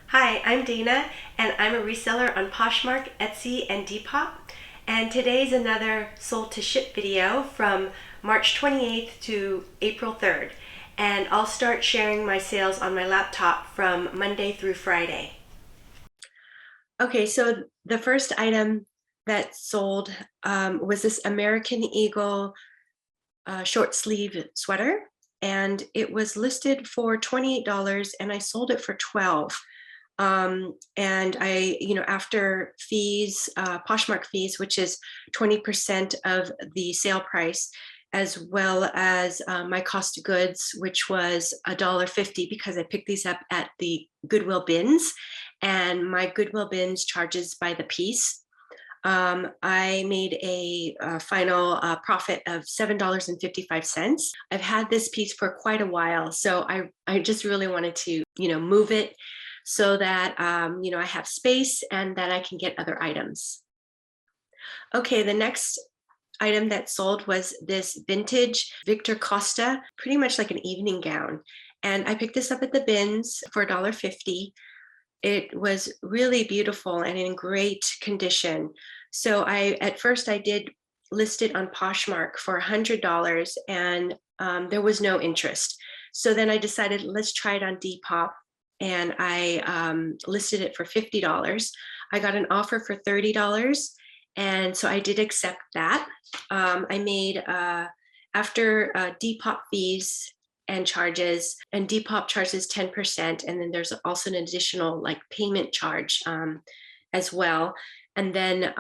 Hi, I'm Dana, and I'm a reseller on Poshmark, Etsy, and Depop. And today's another sold to ship video from March 28th to April 3rd. And I'll start sharing my sales on my laptop from Monday through Friday. Okay, so the first item that sold was this American Eagle short sleeve sweater, and it was listed for $28 and I sold it for $12. And I, after fees, Poshmark fees, which is 20% of the sale price, as well as my cost of goods, which was $1.50 because I picked these up at the Goodwill bins, and my Goodwill bins charges by the piece. I made a final profit of $7.55. I've had this piece for quite a while, so I just really wanted to, move it so that, I have space and that I can get other items. Okay, the next item that sold was this vintage Victor Costa, pretty much like an evening gown. And I picked this up at the bins for $1.50. It was really beautiful and in great condition. So at first I did list it on Poshmark for $100, and there was no interest. So then I decided, let's try it on Depop, and I listed it for $50. I got an offer for $30, and so I did accept that. I made, after Depop fees and charges, and Depop charges 10%, and then there's also an additional like payment charge as well. And then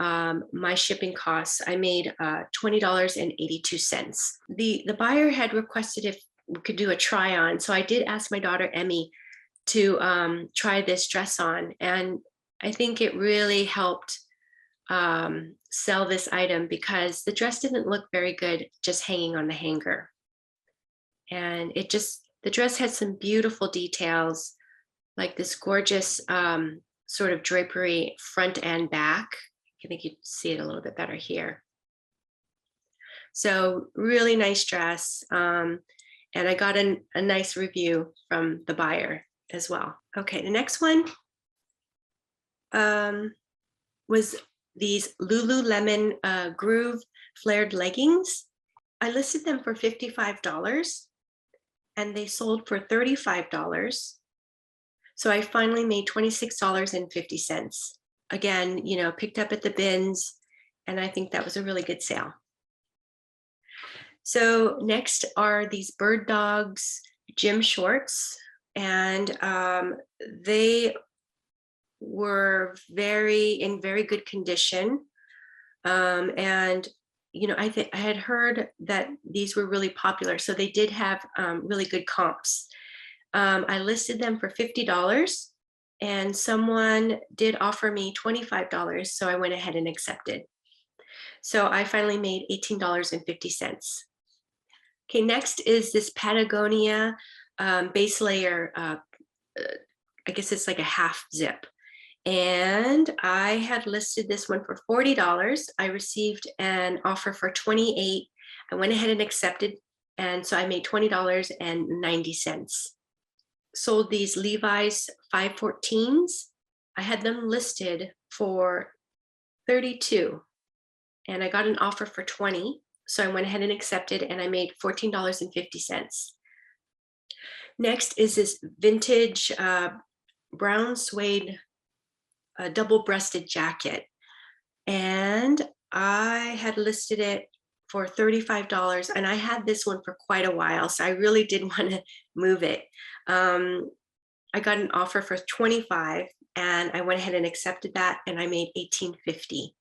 my shipping costs, I made $20.82. The buyer had requested if we could do a try on, so I did ask my daughter Emmy to try this dress on, and I think it really helped sell this item because the dress didn't look very good just hanging on the hanger. And the dress had some beautiful details, like this gorgeous sort of drapery front and back. I think you see it a little bit better here. So really nice dress. And I got a nice review from the buyer as well. Okay, the next one was these Lululemon Groove flared leggings. I listed them for $55 and they sold for $35. So I finally made $26.50. Again, picked up at the bins, and I think that was a really good sale. So next are these Bird Dogs gym shorts, and they were in very good condition. And I had heard that these were really popular, so they did have really good comps. I listed them for $50, and someone did offer me $25, so I went ahead and accepted. So I finally made $18.50. Okay, next is this Patagonia base layer. I guess it's like a half zip. And I had listed this one for $40. I received an offer for $28. I went ahead and accepted, and so I made $20.90. Sold these Levi's 514s. I had them listed for $32, and I got an offer for $20. So I went ahead and accepted, and I made $14.50. Next is this vintage brown suede double-breasted jacket, and I had listed it for $35, and I had this one for quite a while, so I really did want to move it. I got an offer for $25, and I went ahead and accepted that, and I made $18.50.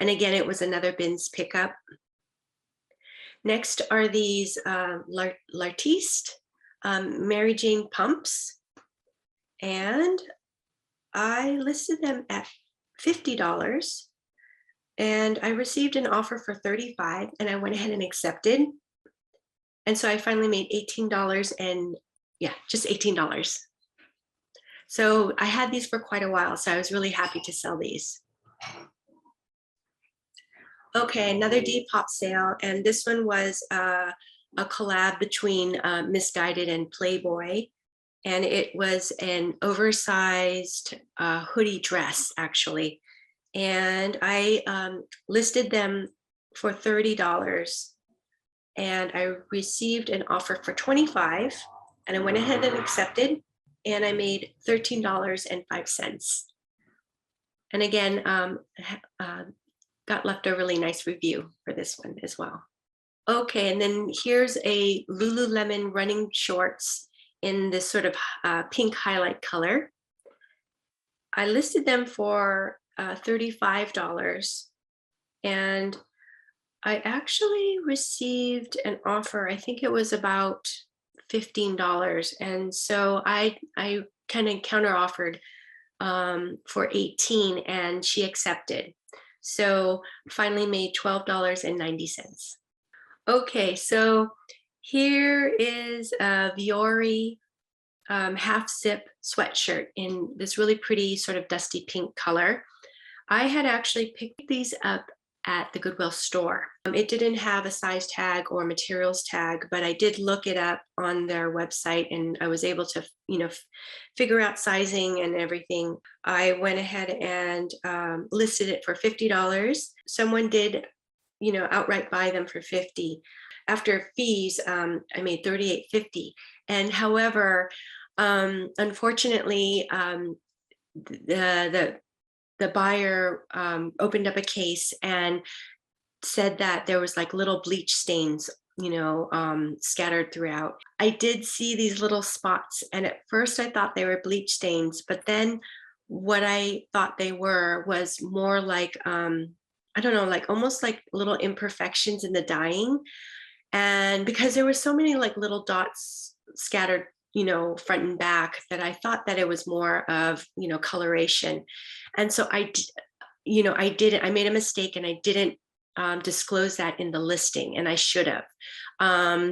And again, it was another bins pickup. Next are these L'Artiste Mary Jane pumps, and I listed them at $50, and I received an offer for $35, and I went ahead and accepted. And so I finally made $18, and just $18. So I had these for quite a while, so I was really happy to sell these. Okay, another Depop sale, and this one was a collab between Misguided and Playboy. and it was an oversized hoodie dress, actually. And I listed them for $30, and I received an offer for $25, and I went ahead and accepted, and I made $13.05. And again, got left a really nice review for this one as well. Okay, and then here's a Lululemon running shorts in this sort of pink highlight color. I listed them for $35, and I actually received an offer. I think it was about $15, and so I kind of counter offered for $18, and she accepted. So finally made $12.90. Okay, so here is a Viore half zip sweatshirt in this really pretty sort of dusty pink color. I had actually picked these up at the Goodwill store. It didn't have a size tag or materials tag, but I did look it up on their website, and I was able to, figure out sizing and everything. I went ahead and listed it for $50. Someone did, outright buy them for $50. After fees, I made $38.50. And however, unfortunately, the buyer opened up a case and said that there was like little bleach stains, scattered throughout. I did see these little spots, and at first I thought they were bleach stains, but then what I thought they were was more like, I don't know, like almost like little imperfections in the dyeing. And because there were so many like little dots scattered, front and back, that I thought that it was more of, coloration. And so I made a mistake, and I didn't disclose that in the listing, and I should have.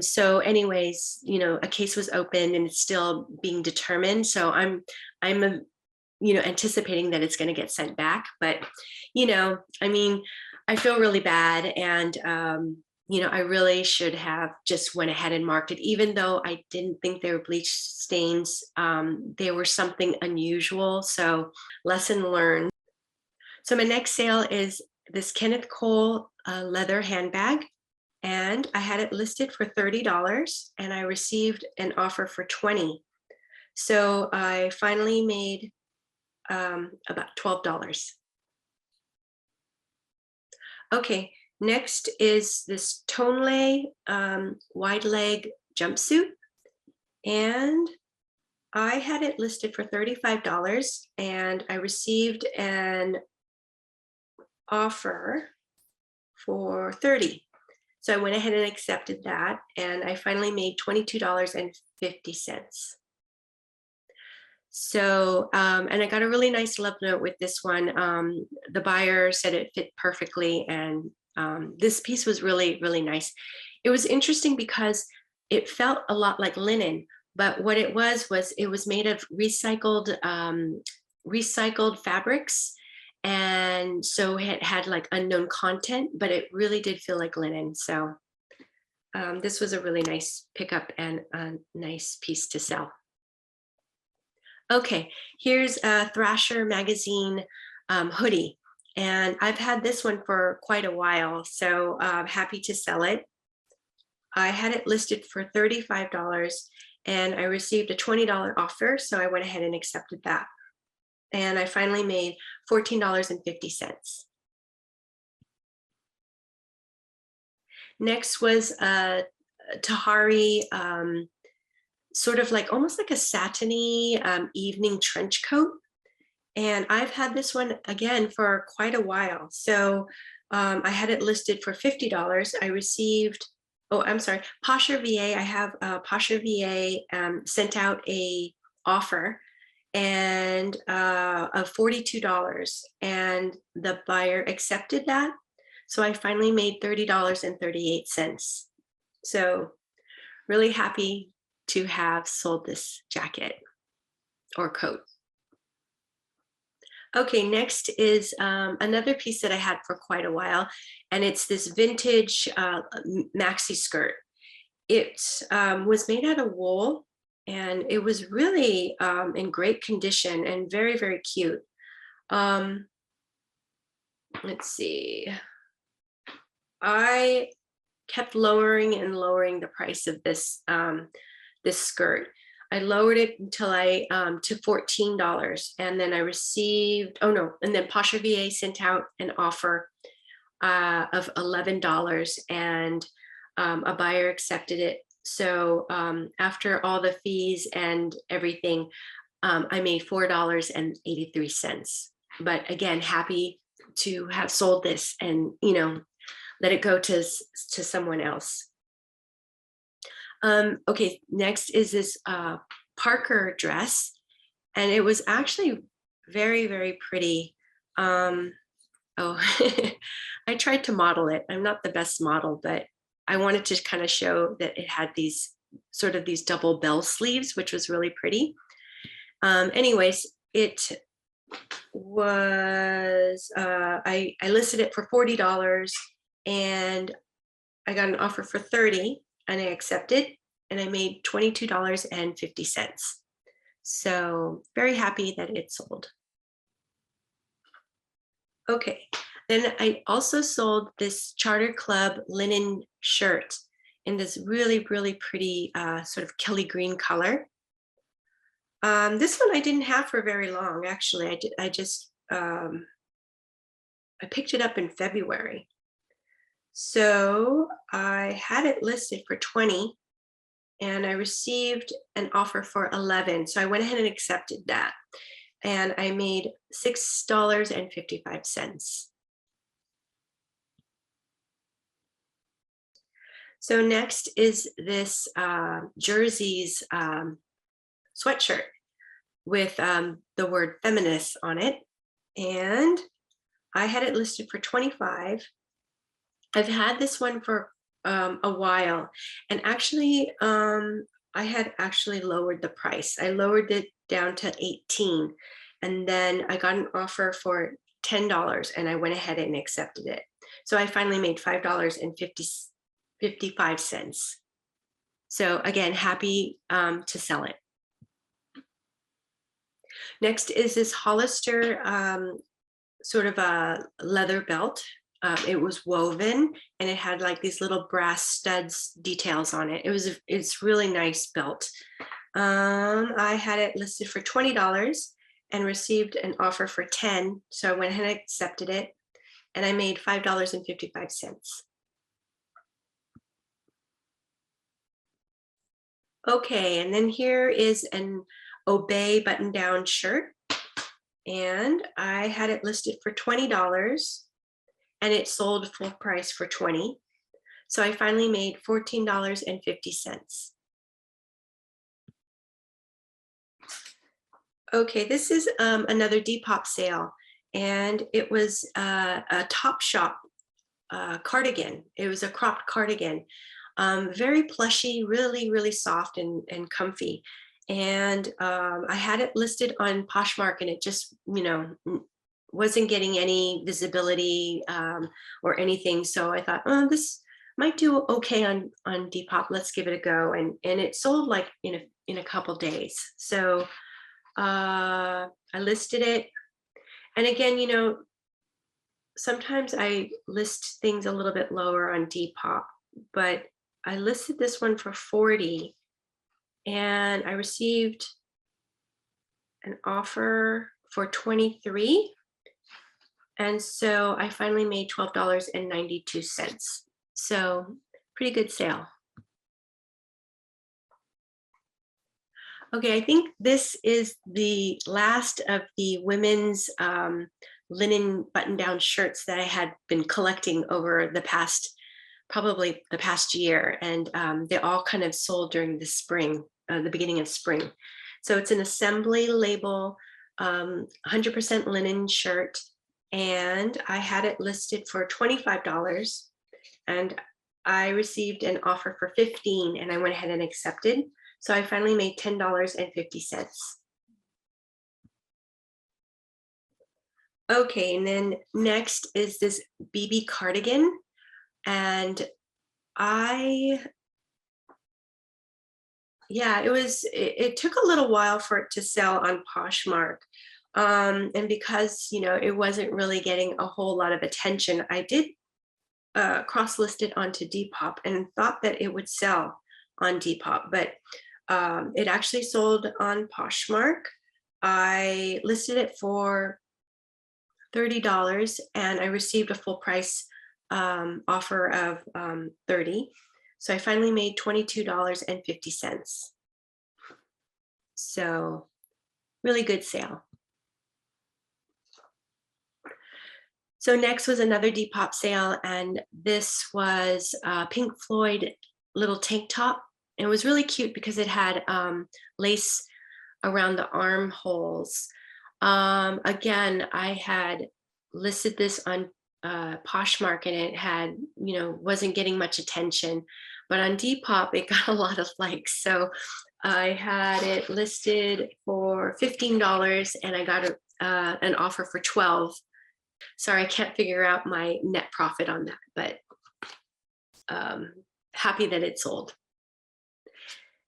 So anyways, a case was opened and it's still being determined. So I'm anticipating that it's going to get sent back. But, I feel really bad, and I really should have just went ahead and marked it, even though I didn't think they were bleach stains. They were something unusual. So lesson learned. So my next sale is this Kenneth Cole leather handbag, and I had it listed for $30, and I received an offer for $20. So I finally made about $12. Okay. Next is this Tonlay wide leg jumpsuit, and I had it listed for $35, and I received an offer for $30. So I went ahead and accepted that, and I finally made $22.50. So, and I got a really nice love note with this one. The buyer said it fit perfectly, and this piece was really, really nice. It was interesting because it felt a lot like linen, but what it was it was made of recycled fabrics. And so it had like unknown content, but it really did feel like linen. So this was a really nice pickup and a nice piece to sell. Okay, here's a Thrasher magazine hoodie. And I've had this one for quite a while, so I'm happy to sell it. I had it listed for $35, and I received a $20 offer, so I went ahead and accepted that. And I finally made $14.50. Next was a Tahari, sort of like almost like a satiny evening trench coat. And I've had this one again for quite a while. So I had it listed for $50. I received, Posher VA. I have Posher VA sent out a offer and of $42, and the buyer accepted that. So I finally made $30.38. So really happy to have sold this jacket or coat. Okay, next is another piece that I had for quite a while, and it's this vintage maxi skirt. It was made out of wool, and it was really in great condition and very, very cute. Let's see. I kept lowering and lowering the price of this this skirt. I lowered it until I to $14, and then I received, oh no, and then Posher VA sent out an offer of $11, and a buyer accepted it. So after all the fees and everything, I made $4.83. But again, happy to have sold this and, you know, let it go to someone else. Okay, next is this Parker dress, and it was actually very, very pretty. Oh, I tried to model it. I'm not the best model, but I wanted to kind of show that it had these sort of these double bell sleeves, which was really pretty. Anyways, it was, I listed it for $40, and I got an offer for $30, and I accepted, and I made $22.50. So very happy that it sold. Okay, then I also sold this Charter Club linen shirt in this really, really pretty sort of Kelly green color. This one I didn't have for very long, actually. I picked it up in February. So I had it listed for $20, and I received an offer for $11. So I went ahead and accepted that, and I made $6.55. So next is this Jersey's sweatshirt with the word feminist on it, and I had it listed for $25. I've had this one for a while, and actually I had actually lowered the price. I lowered it down to $18, and then I got an offer for $10, and I went ahead and accepted it. So I finally made $5.55. So again, happy to sell it. Next is this Hollister sort of a leather belt. It was woven, and it had like these little brass studs details on it. It's really nice belt. I had it listed for $20 and received an offer for $10. So I went ahead and accepted it, and I made $5.55. Okay, and then here is an Obey button-down shirt, and I had it listed for $20, and it sold full price for $20. So I finally made $14.50. Okay, this is another Depop sale, and it was a Topshop cardigan. It was a cropped cardigan, very plushy, really, really soft and comfy. And I had it listed on Poshmark, and it just, you know, wasn't getting any visibility or anything. So I thought, oh, this might do okay on Depop. Let's give it a go. And it sold like in a couple days. So I listed it. And again, you know, sometimes I list things a little bit lower on Depop, but I listed this one for $40, and I received an offer for $23. And so I finally made $12.92. So pretty good sale. Okay, I think this is the last of the women's linen button-down shirts that I had been collecting over the past, probably the past year. And they all kind of sold during the spring, the beginning of spring. So it's an assembly label, 100% linen shirt. And I had it listed for $25, and I received an offer for $15, and I went ahead and accepted. So I finally made $10.50. Okay, and then next is this BB cardigan, and I yeah, it took a little while for it to sell on Poshmark. And because, it wasn't really getting a whole lot of attention, I did cross-list it onto Depop and thought that it would sell on Depop, but it actually sold on Poshmark. I listed it for $30 and I received a full price offer of $30. So I finally made $22.50. So really good sale. So next was another Depop sale, and this was a Pink Floyd little tank top. It was really cute because it had lace around the armholes. Again, I had listed this on Poshmark, and it had, wasn't getting much attention, but on Depop it got a lot of likes. So I had it listed for $15 and I got an offer for $12. Sorry, I can't figure out my net profit on that, but happy that it sold.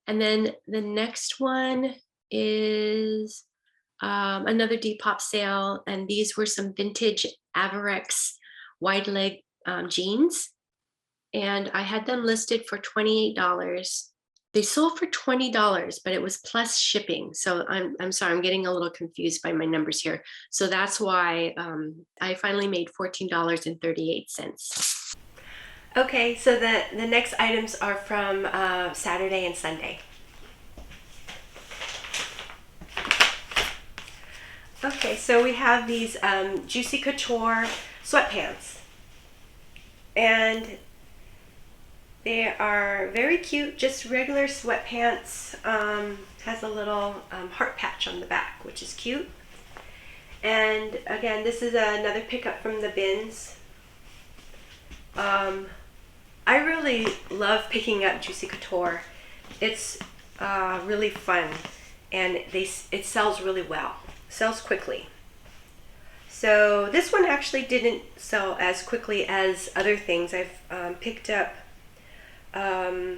And then the next one is another Depop sale, and these were some vintage Averex wide leg jeans, and I had them listed for $28. They sold for $20, but it was plus shipping. So I'm sorry, I'm getting a little confused by my numbers here. So that's why I finally made $14.38. Okay, so the next items are from Saturday and Sunday. Okay, so we have these Juicy Couture sweatpants, and they are very cute, just regular sweatpants. Has a little heart patch on the back, which is cute. And again, this is another pickup from the bins. I really love picking up Juicy Couture. It's really fun, and it sells really well. Sells quickly. So this one actually didn't sell as quickly as other things. I've picked up a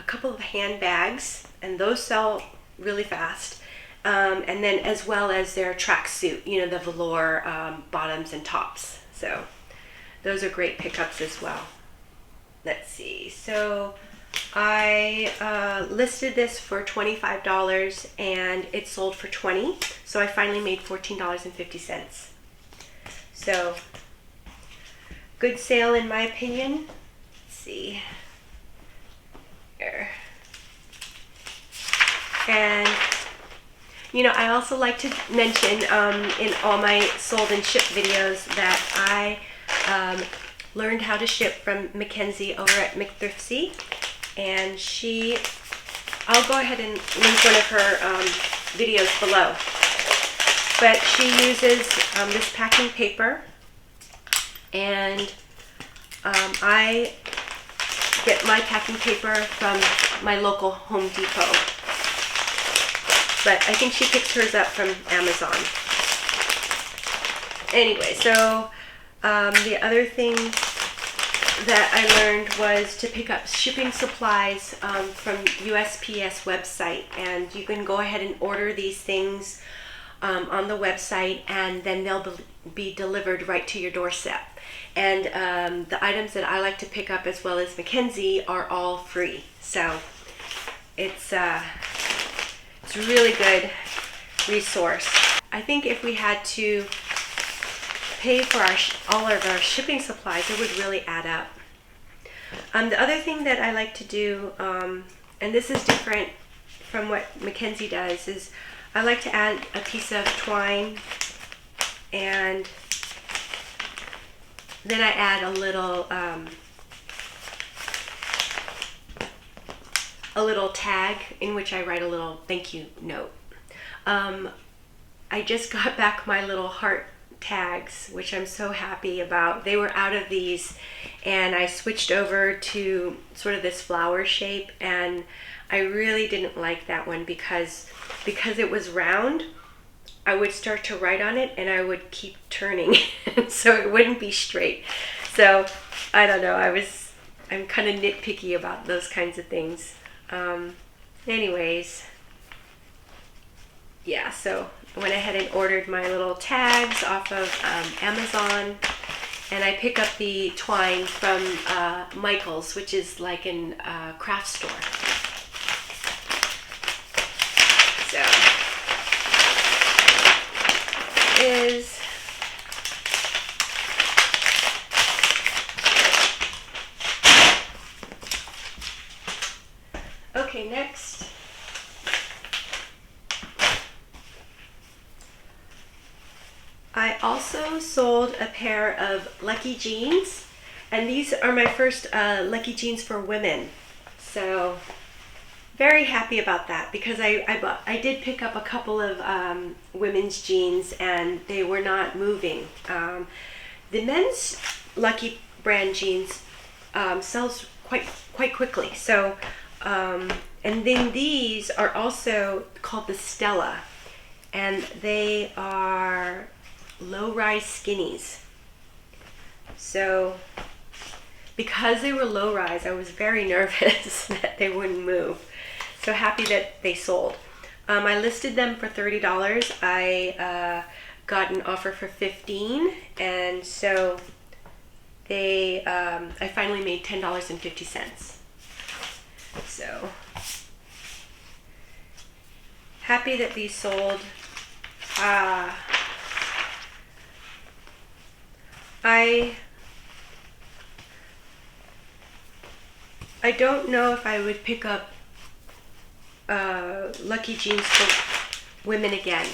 couple of handbags, and those sell really fast. And then as well as their tracksuit, the velour bottoms and tops. So those are great pickups as well. Let's see. So I listed this for $25 and it sold for $20. So I finally made $14.50. So good sale in my opinion. Let's see here. And I also like to mention in all my sold and shipped videos that I learned how to ship from Mackenzie over at McThriftsy, and I'll go ahead and link one of her videos below, but she uses this packing paper, and I get my packing paper from my local Home Depot, but I think she picks hers up from Amazon. Anyway, so the other thing that I learned was to pick up shipping supplies from USPS website, and you can go ahead and order these things on the website, and then they'll be delivered right to your doorstep. And the items that I like to pick up, as well as Mackenzie, are all free. So it's a really good resource. I think if we had to pay for all of our shipping supplies, it would really add up. The other thing that I like to do, and this is different from what Mackenzie does, is I like to add a piece of twine, and then I add a little tag in which I write a little thank you note. I just got back my little heart tags, which I'm so happy about. They were out of these, and I switched over to sort of this flower shape, and I really didn't like that one because it was round. I would start to write on it and I would keep turning so it wouldn't be straight. So I don't know, I'm kind of nitpicky about those kinds of things. Anyways, yeah, so I went ahead and ordered my little tags off of Amazon, and I pick up the twine from Michael's, which is like an craft store. So is okay. Next, I also sold a pair of Lucky Jeans, and these are my first Lucky Jeans for women. So very happy about that, because I did pick up a couple of women's jeans and they were not moving. The men's Lucky brand jeans sells quite quickly. So and then these are also called the Stella, and they are low-rise skinnies. So because they were low-rise, I was very nervous that they wouldn't move. So happy that they sold. I listed them for $30. I got an offer for $15, and so they I finally made $10.50. So happy that these sold. I don't know if I would pick up Lucky Jeans for women again.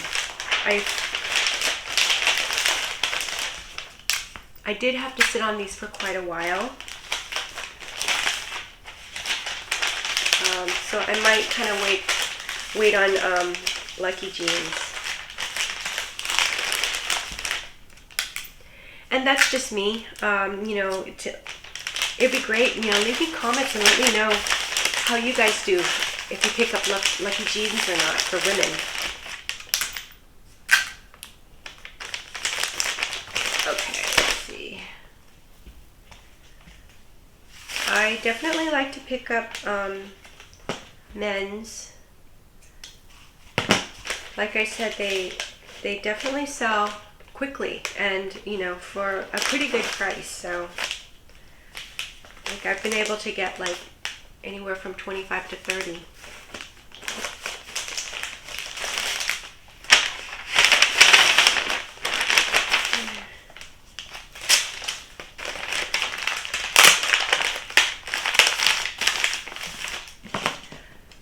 I did have to sit on these for quite a while. So I might kind of wait on Lucky Jeans. And that's just me. You know, it'd be great, you know, leave me comments and let me know how you guys do, if you pick up Lucky Jeans or not for women. Okay, let's see. I definitely like to pick up men's. Like I said, they definitely sell quickly, and you know, for a pretty good price. So like I've been able to get like anywhere from 25 to 30.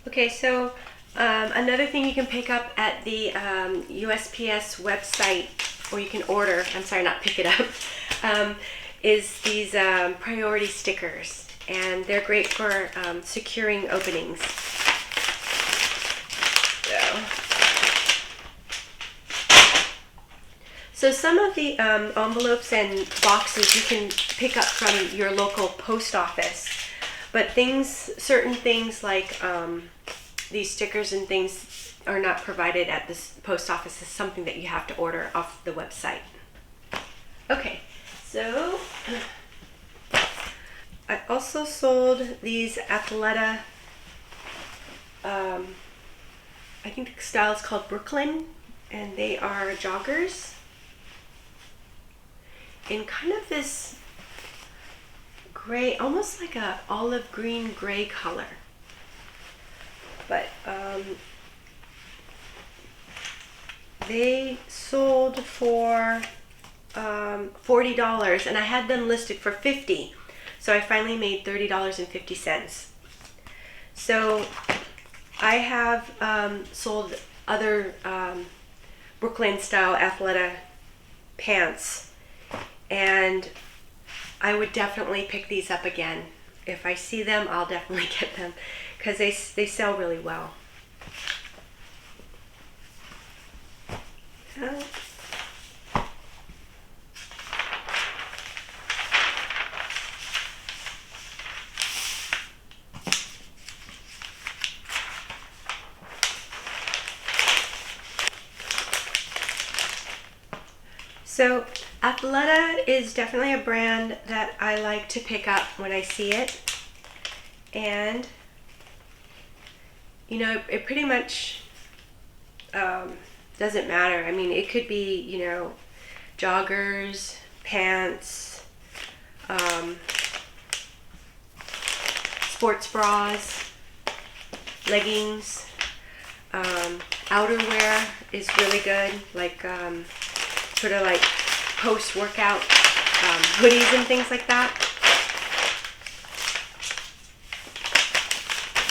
Okay, so another thing you can pick up at the USPS website, or you can order, I'm sorry, not pick it up, is these priority stickers, and they're great for securing openings. So some of the envelopes and boxes you can pick up from your local post office, but certain things like these stickers and things are not provided at this post office. It's something that you have to order off the website. Okay, so I also sold these Athleta, I think the style is called Brooklyn, and they are joggers in kind of this gray, almost like a olive green gray color. But they sold for $40, and I had them listed for $50. So I finally made $30.50. So I have sold other Brooklyn style Athleta pants, and I would definitely pick these up again. If I see them, I'll definitely get them, because they sell really well. So Athleta is definitely a brand that I like to pick up when I see it, and you know, it pretty much doesn't matter. I mean, it could be, you know, joggers, pants, sports bras, leggings, outerwear is really good, like sort of like post-workout hoodies and things like that.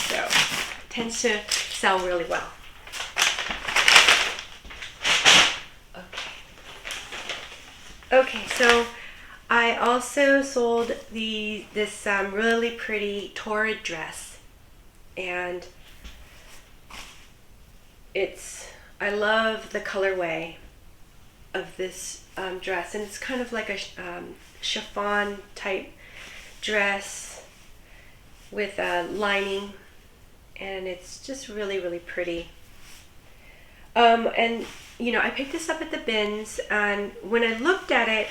So, it tends to sell really well. Okay, so I also sold this really pretty torrid dress, and I love the colorway of this dress, and it's kind of like a chiffon type dress with a lining, and it's just really, really pretty. And you know, I picked this up at the bins, and when I looked at it,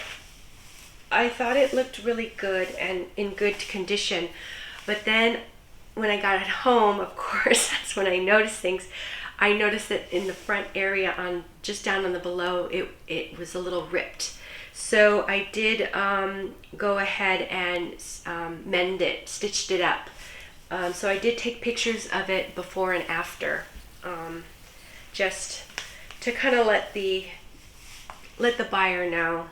I thought it looked really good and in good condition. But then when I got it home, of course, that's when I noticed things. I noticed that in the front area, just down on the below, it was a little ripped. So I did go ahead and mend it, stitched it up. So I did take pictures of it before and after, just to kind of let the buyer know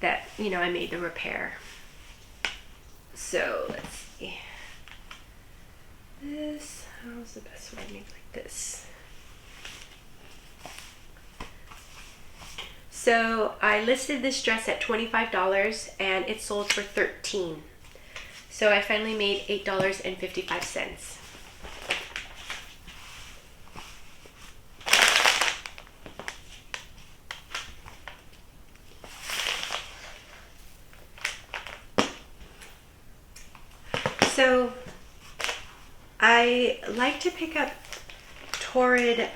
that, you know, I made the repair. So let's see. How's the best way to make like this? So I listed this dress at $25 and it sold for $13. So I finally made $8.55. So I like to pick up torrid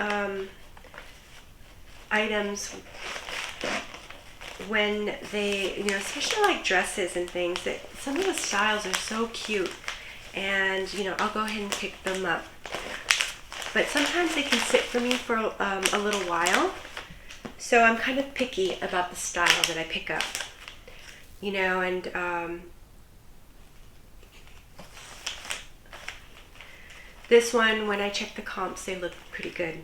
items when they, you know, especially like dresses and things, that some of the styles are so cute, and you know, I'll go ahead and pick them up. But sometimes they can sit for me for a little while, so I'm kind of picky about the style that I pick up, you know. And this one, when I check the comps, they look pretty good.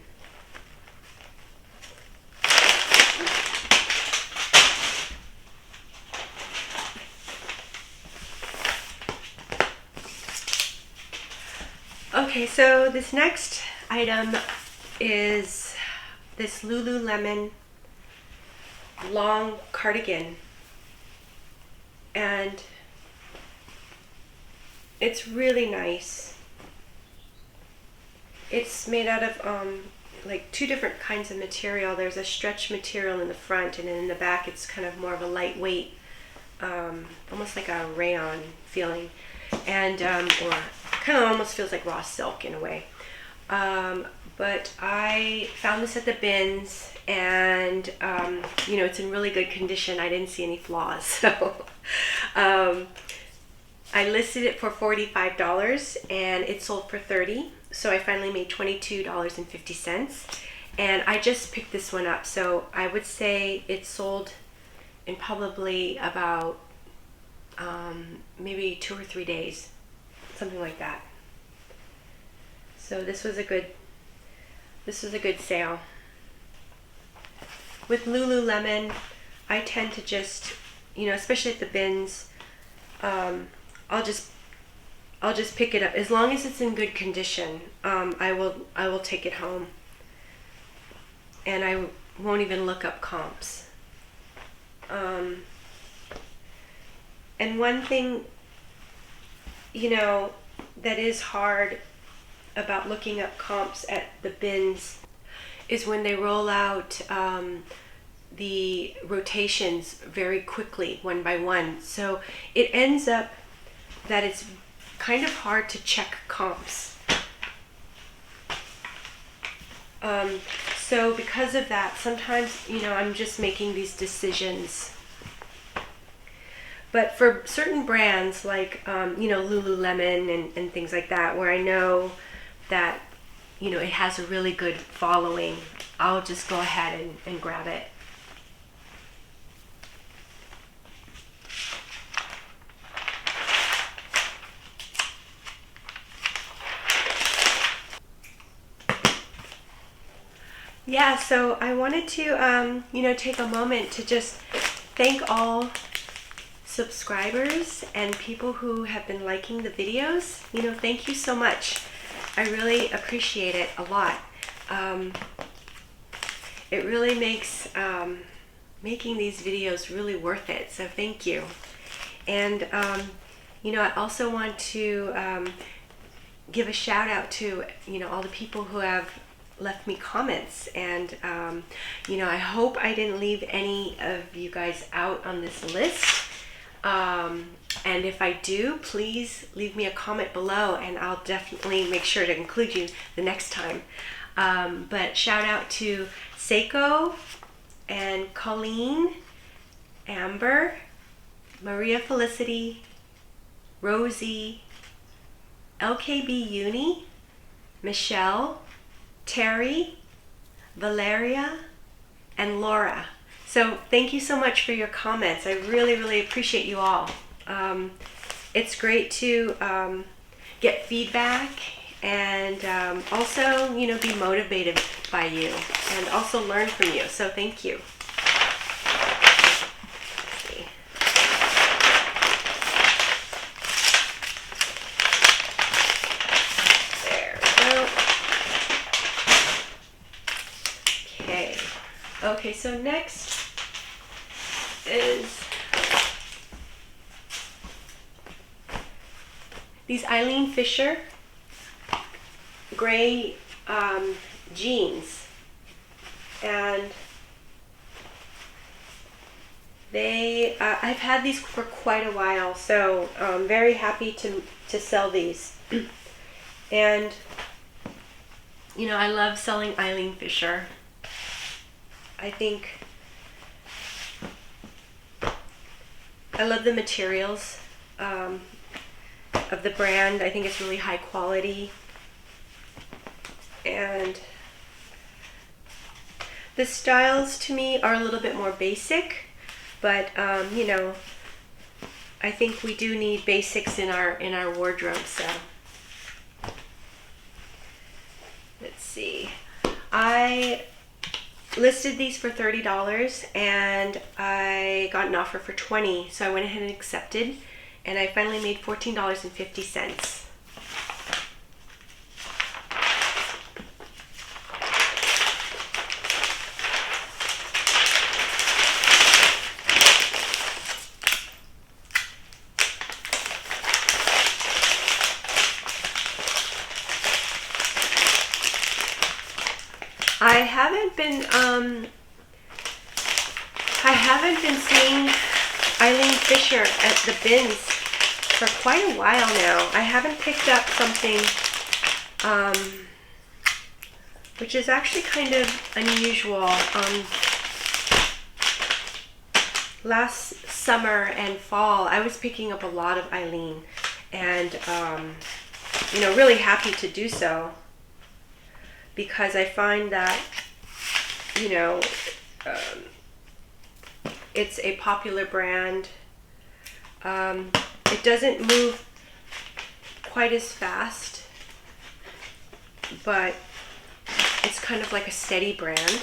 Okay, so this next item is this Lululemon long cardigan, and it's really nice. It's made out of like two different kinds of material. There's a stretch material in the front, and then in the back it's kind of more of a lightweight, almost like a rayon feeling, and or kind of almost feels like raw silk in a way. But I found this at the bins, and you know, it's in really good condition. I didn't see any flaws, so I listed it for $45 and it sold for $30. So I finally made $22.50, and I just picked this one up. So I would say it sold in probably about maybe 2 or 3 days, something like that. So this was a good sale. With Lululemon, I tend to just, you know, especially at the bins, I'll just pick it up as long as it's in good condition. I will take it home, and I won't even look up comps. And one thing, you know, that is hard about looking up comps at the bins is when they roll out the rotations very quickly, one by one. So it ends up that it's kind of hard to check comps. So because of that, sometimes, you know, I'm just making these decisions. But for certain brands like, you know, Lululemon and things like that, where I know that, you know, it has a really good following, I'll just go ahead and grab it. Yeah, so I wanted to, you know, take a moment to just thank all subscribers and people who have been liking the videos. You know, thank you so much. I really appreciate it a lot. It really makes making these videos really worth it, so thank you. And, you know, I also want to give a shout out to, you know, all the people who have left me comments, and you know, I hope I didn't leave any of you guys out on this list, and if I do, please leave me a comment below and I'll definitely make sure to include you the next time. But shout out to Seiko and Colleen, Amber, Maria Felicity, Rosie, LKB Uni, Michelle, Terry, Valeria, and Laura. So thank you so much for your comments. I really, really appreciate you all. It's great to get feedback and also, you know, be motivated by you and also learn from you. So thank you. Okay, so next is these Eileen Fisher gray jeans, and they I've had these for quite a while, so I'm very happy to sell these. And you know, I love selling Eileen Fisher. I think I love the materials of the brand. I think it's really high quality, and the styles to me are a little bit more basic, but you know, I think we do need basics in our wardrobe. So let's see, I listed these for $30 and I got an offer for $20, so I went ahead and accepted, and I finally made $14.50. I haven't been seeing Eileen Fisher at the bins for quite a while now. I haven't picked up something which is actually kind of unusual. Last summer and fall, I was picking up a lot of Eileen, and you know, really happy to do so, because I find that, you know, it's a popular brand. It doesn't move quite as fast, but it's kind of like a steady brand.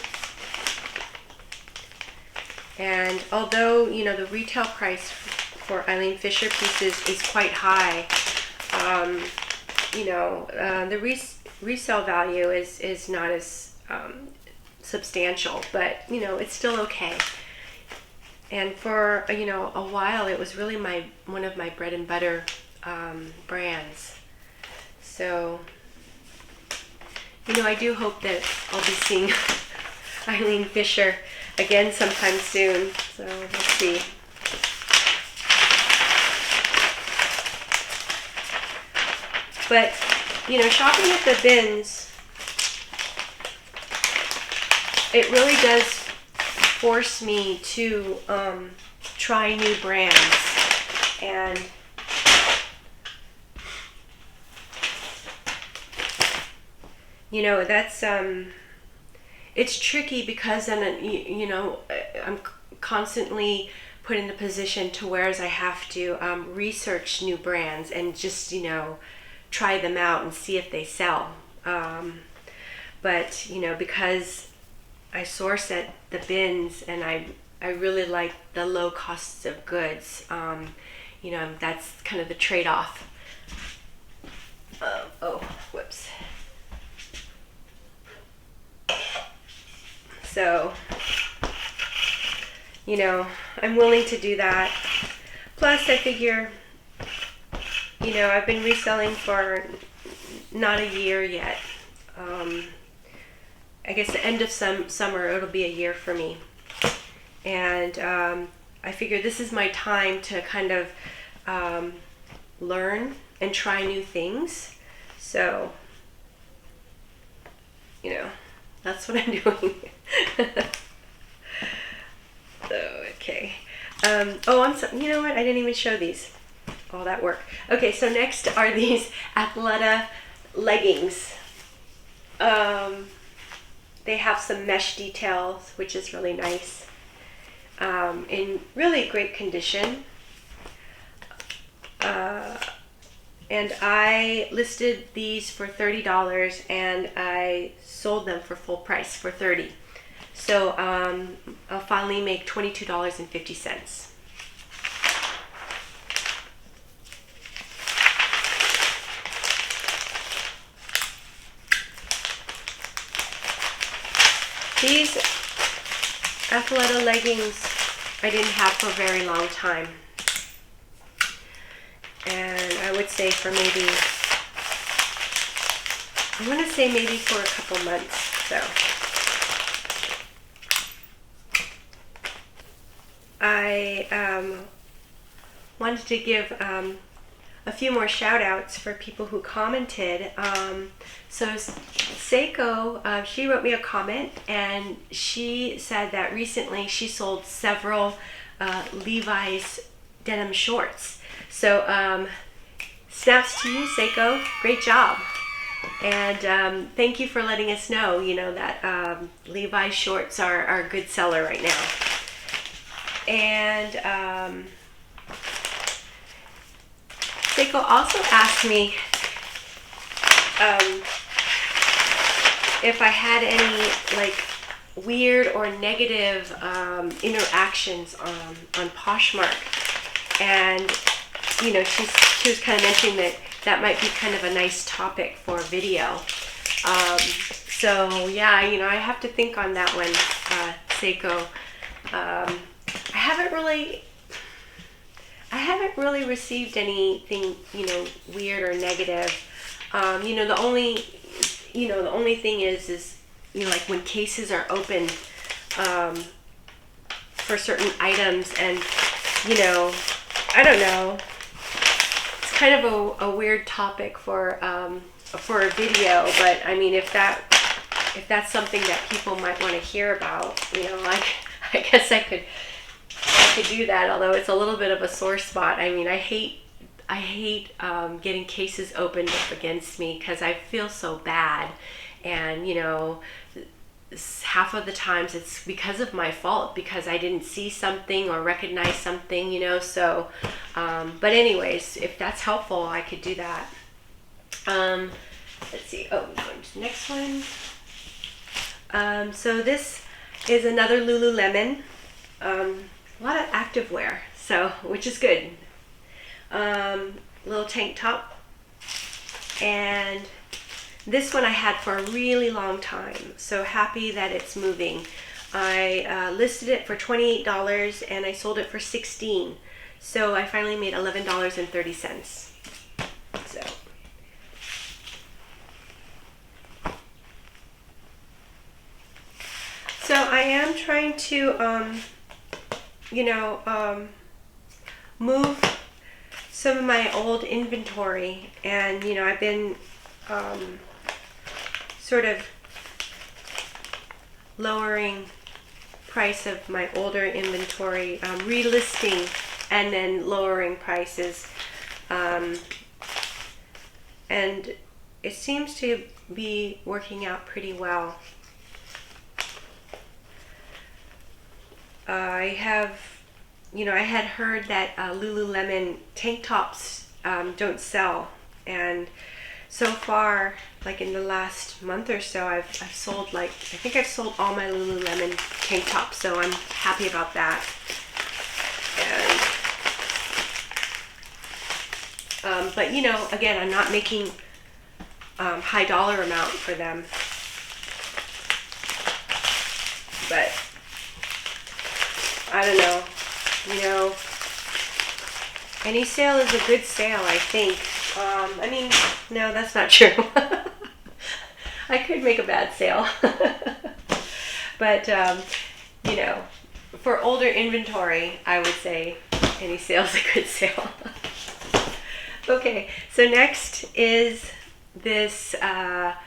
And although, you know, the retail price for Eileen Fisher pieces is quite high, you know, the resale value is not as substantial, but you know, it's still okay. And for, you know, a while it was really one of my bread and butter brands. So, you know, I do hope that I'll be seeing Eileen Fisher again sometime soon. So let's see. But, you know, shopping at the bins, it really does force me to try new brands. And you know, that's it's tricky because then you know, I'm constantly put in the position to whereas I have to research new brands and just, you know, try them out and see if they sell. But you know, because I source at the bins and I really like the low costs of goods, you know, that's kind of the trade-off. Oh, whoops. So, you know, I'm willing to do that. Plus, I figure, you know, I've been reselling for not a year yet. I guess the end of summer, it'll be a year for me. And I figure this is my time to kind of learn and try new things. So, you know, that's what I'm doing. So, okay. You know what? I didn't even show these. All that work. Okay, so next are these Athleta Leggings. They have some mesh details, which is really nice. In really great condition. And I listed these for $30 and I sold them for full price for $30. So I'll finally make $22.50. These Athleta leggings I didn't have for a very long time. And I would say for maybe, I want to say maybe for a couple months. So I wanted to give a few more shout outs for people who commented. So Seiko, she wrote me a comment and she said that recently she sold several Levi's denim shorts. So snaps to you, Seiko. Great job. And thank you for letting us know, you know, that Levi's shorts are a good seller right now. And Seiko also asked me if I had any like weird or negative interactions on Poshmark, and you know, she was kind of mentioning that might be kind of a nice topic for a video. So yeah, you know, I have to think on that one, Seiko. I haven't really received anything, you know, weird or negative. You know, the only thing is, you know, like when cases are open for certain items, and you know, I don't know. It's kind of a weird topic for a video, but I mean, if that's something that people might want to hear about, you know, like I guess I could do that. Although it's a little bit of a sore spot. I mean, I hate getting cases opened up against me because I feel so bad, and you know, half of the times it's because of my fault, because I didn't see something or recognize something, you know. So but anyways, if that's helpful, I could do that. Let's see. Oh, going to the next one. So this is another Lululemon. A lot of activewear, so which is good. Little tank top, and this one I had for a really long time, so happy that it's moving. I listed it for $28 and I sold it for $16, so I finally made $11.30. So I am trying to you know, move some of my old inventory, and you know, I've been sort of lowering price of my older inventory, relisting and then lowering prices, and it seems to be working out pretty well. I had heard that Lululemon tank tops don't sell, and so far, like in the last month or so, I've sold I think I've sold all my Lululemon tank tops, so I'm happy about that. And but again, I'm not making high dollar amount for them, but I don't know. Any sale is a good sale, I think. I mean, no, that's not true. I could make a bad sale. But, for older inventory, I would say any sale is a good sale. Okay, so next is this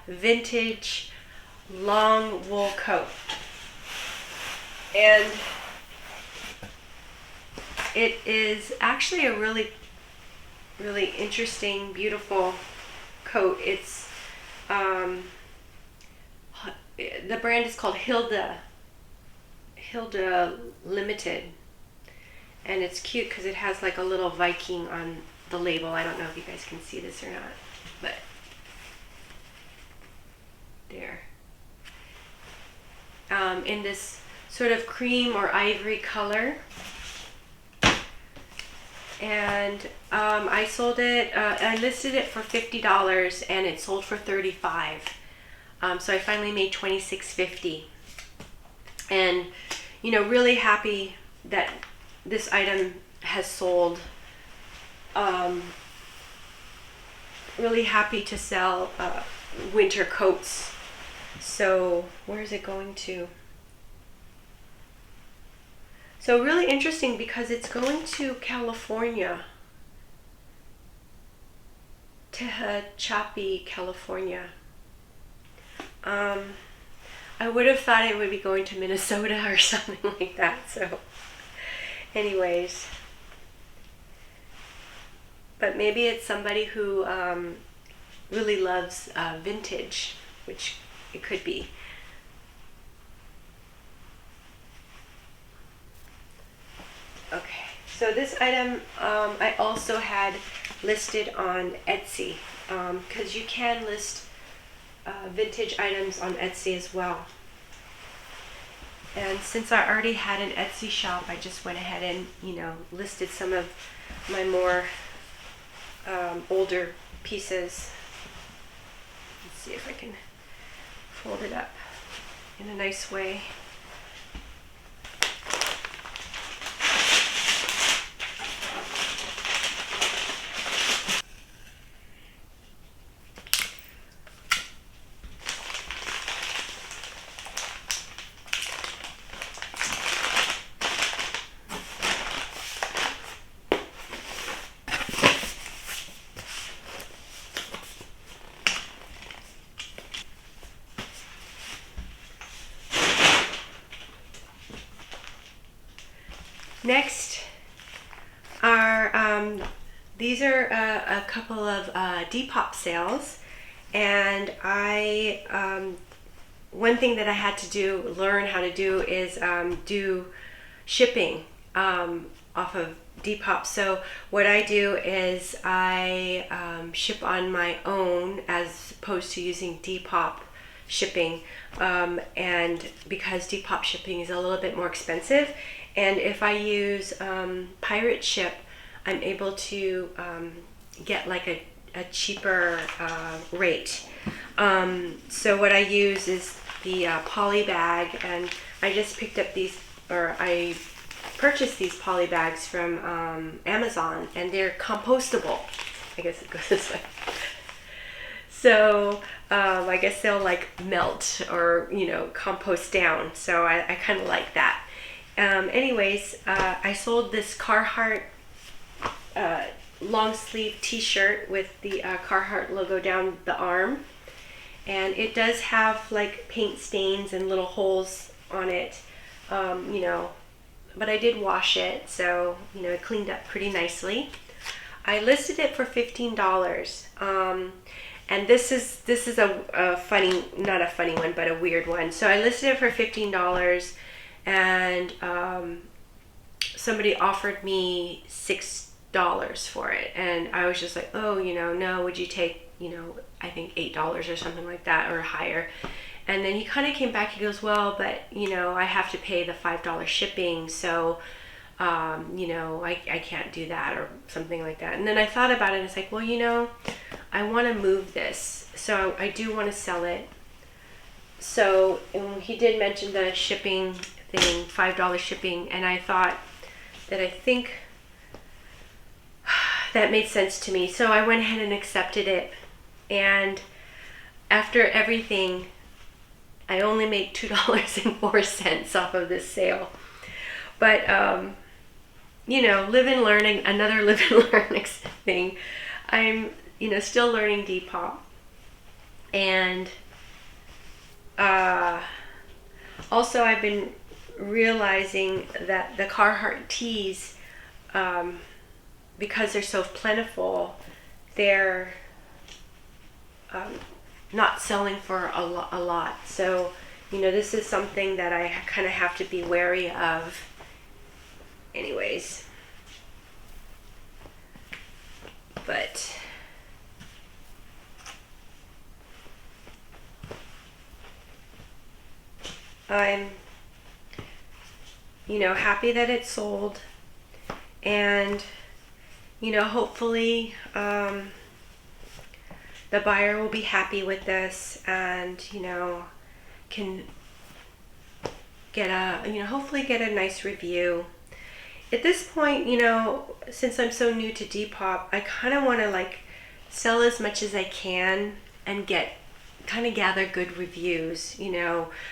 vintage long wool coat. And it is actually a really, really interesting, beautiful coat. It's the brand is called Hilda Limited, and it's cute because it has like a little Viking on the label. I don't know if you guys can see this or not, but there. In this sort of cream or ivory color. And I sold it, I listed it for $50 and it sold for $35. So I finally made $26.50. And, really happy that this item has sold. Really happy to sell winter coats. So where is it going to? So really interesting because it's going to California, Tehachapi, California. I would have thought it would be going to Minnesota or something like that. So anyways, but maybe it's somebody who really loves vintage, which it could be. Okay, so this item I also had listed on Etsy, because you can list vintage items on Etsy as well. And since I already had an Etsy shop, I just went ahead and listed some of my more older pieces. Let's see if I can fold it up in a nice way. Next are these are a couple of Depop sales, and one thing that I had to learn how to do is do shipping off of Depop. So what I do is I ship on my own as opposed to using Depop shipping, and because Depop shipping is a little bit more expensive. And if I use Pirate Ship, I'm able to get like a cheaper rate. So what I use is the poly bag, and I just picked up these, or I purchased these poly bags from Amazon, and they're compostable. I guess it goes this way. So I guess they'll like melt or compost down. So I kind of like that. Anyways, I sold this Carhartt long sleeve t-shirt with the Carhartt logo down the arm, and it does have like paint stains and little holes on it, but I did wash it, so it cleaned up pretty nicely. I listed it for $15, And this is a funny, not a funny one, but a weird one. So I listed it for $15, and somebody offered me $6 for it, and I was just like, oh, no, would you take, I think $8 or something like that, or higher. And then he kind of came back, he goes, well, but I have to pay the $5 shipping, so I can't do that, or something like that. And then I thought about it, and it's like, well, I want to move this, so I do want to sell it. So he did mention the shipping thing, $5 shipping, and I thought that I think that made sense to me. So I went ahead and accepted it, and after everything, I only made $2.04 off of this sale. But live and learn, another live and learn thing. I'm still learning Depop, and also I've been realizing that the Carhartt tees, because they're so plentiful, they're not selling for a lot. So this is something that I kind of have to be wary of. Anyways, but I'm happy that it sold, and hopefully the buyer will be happy with this, and can get hopefully get a nice review. At this point, since I'm so new to Depop, I kind of want to sell as much as I can and gather good reviews,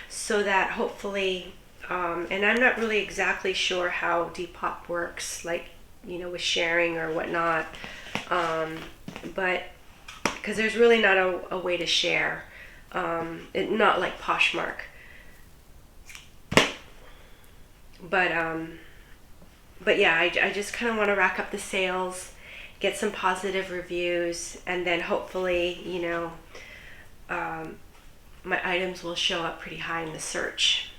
so that hopefully, and I'm not really exactly sure how Depop works, with sharing or whatnot, but because there's really not a way to share, not like Poshmark, but yeah, I just kind of want to rack up the sales, get some positive reviews, and then hopefully, my items will show up pretty high in the search.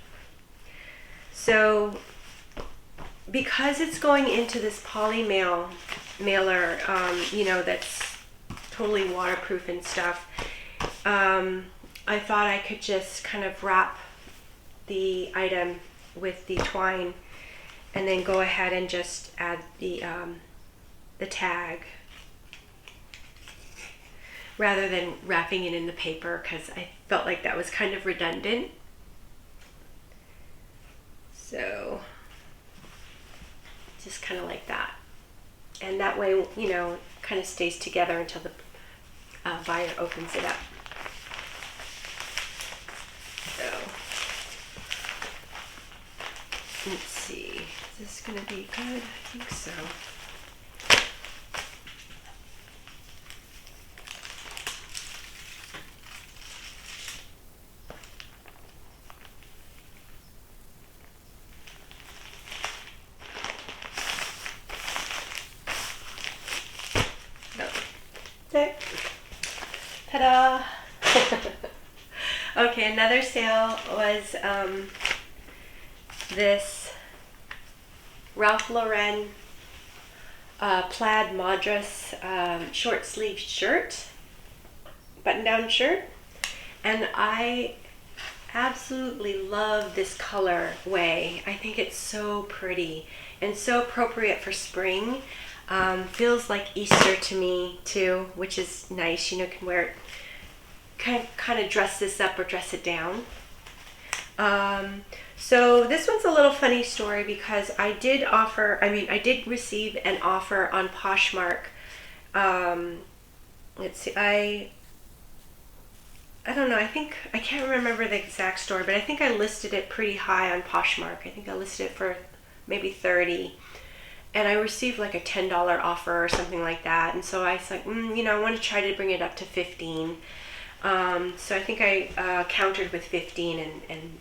So because it's going into this poly mailer, that's totally waterproof and stuff, I thought I could just kind of wrap the item with the twine, and then go ahead and just add the tag, rather than wrapping it in the paper, because I felt like that was kind of redundant. So just kind of like that, and that way kind of stays together until the buyer opens it up. So let's see, is this gonna be good? I think so. Ta-da! Okay, another sale was this Ralph Lauren plaid Madras short sleeve shirt, button down shirt, and I absolutely love this colorway. I think it's so pretty and so appropriate for spring. Feels like Easter to me too, which is nice. Can wear it, kind of dress this up or dress it down. So this one's a little funny story, because I did receive an offer on Poshmark. Let's see, I don't know, I can't remember the exact story, but I think I listed it pretty high on Poshmark. I think I listed it for maybe 30, and I received like a $10 offer or something like that, and so I was like, I want to try to bring it up to 15. So I think I countered with 15, and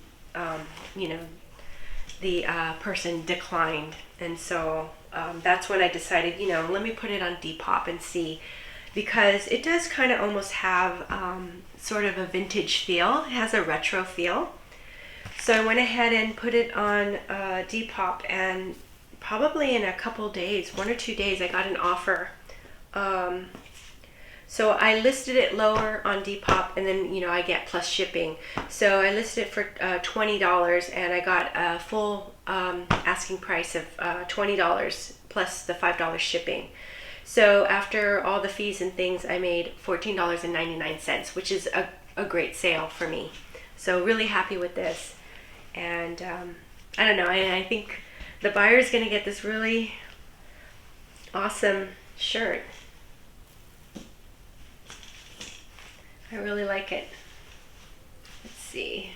the person declined, and so that's when I decided, let me put it on Depop and see, because it does kind of almost have sort of a vintage feel. It has a retro feel. So I went ahead and put it on Depop, and probably in a couple days, 1 or 2 days, I got an offer. So I listed it lower on Depop, and then, you know, I get plus shipping. So I listed it for $20, and I got a full asking price of $20 plus the $5 shipping. So after all the fees and things, I made $14.99, which is a great sale for me. So really happy with this. And I don't know, I think the buyer's gonna get this really awesome shirt. I really like it. Let's see.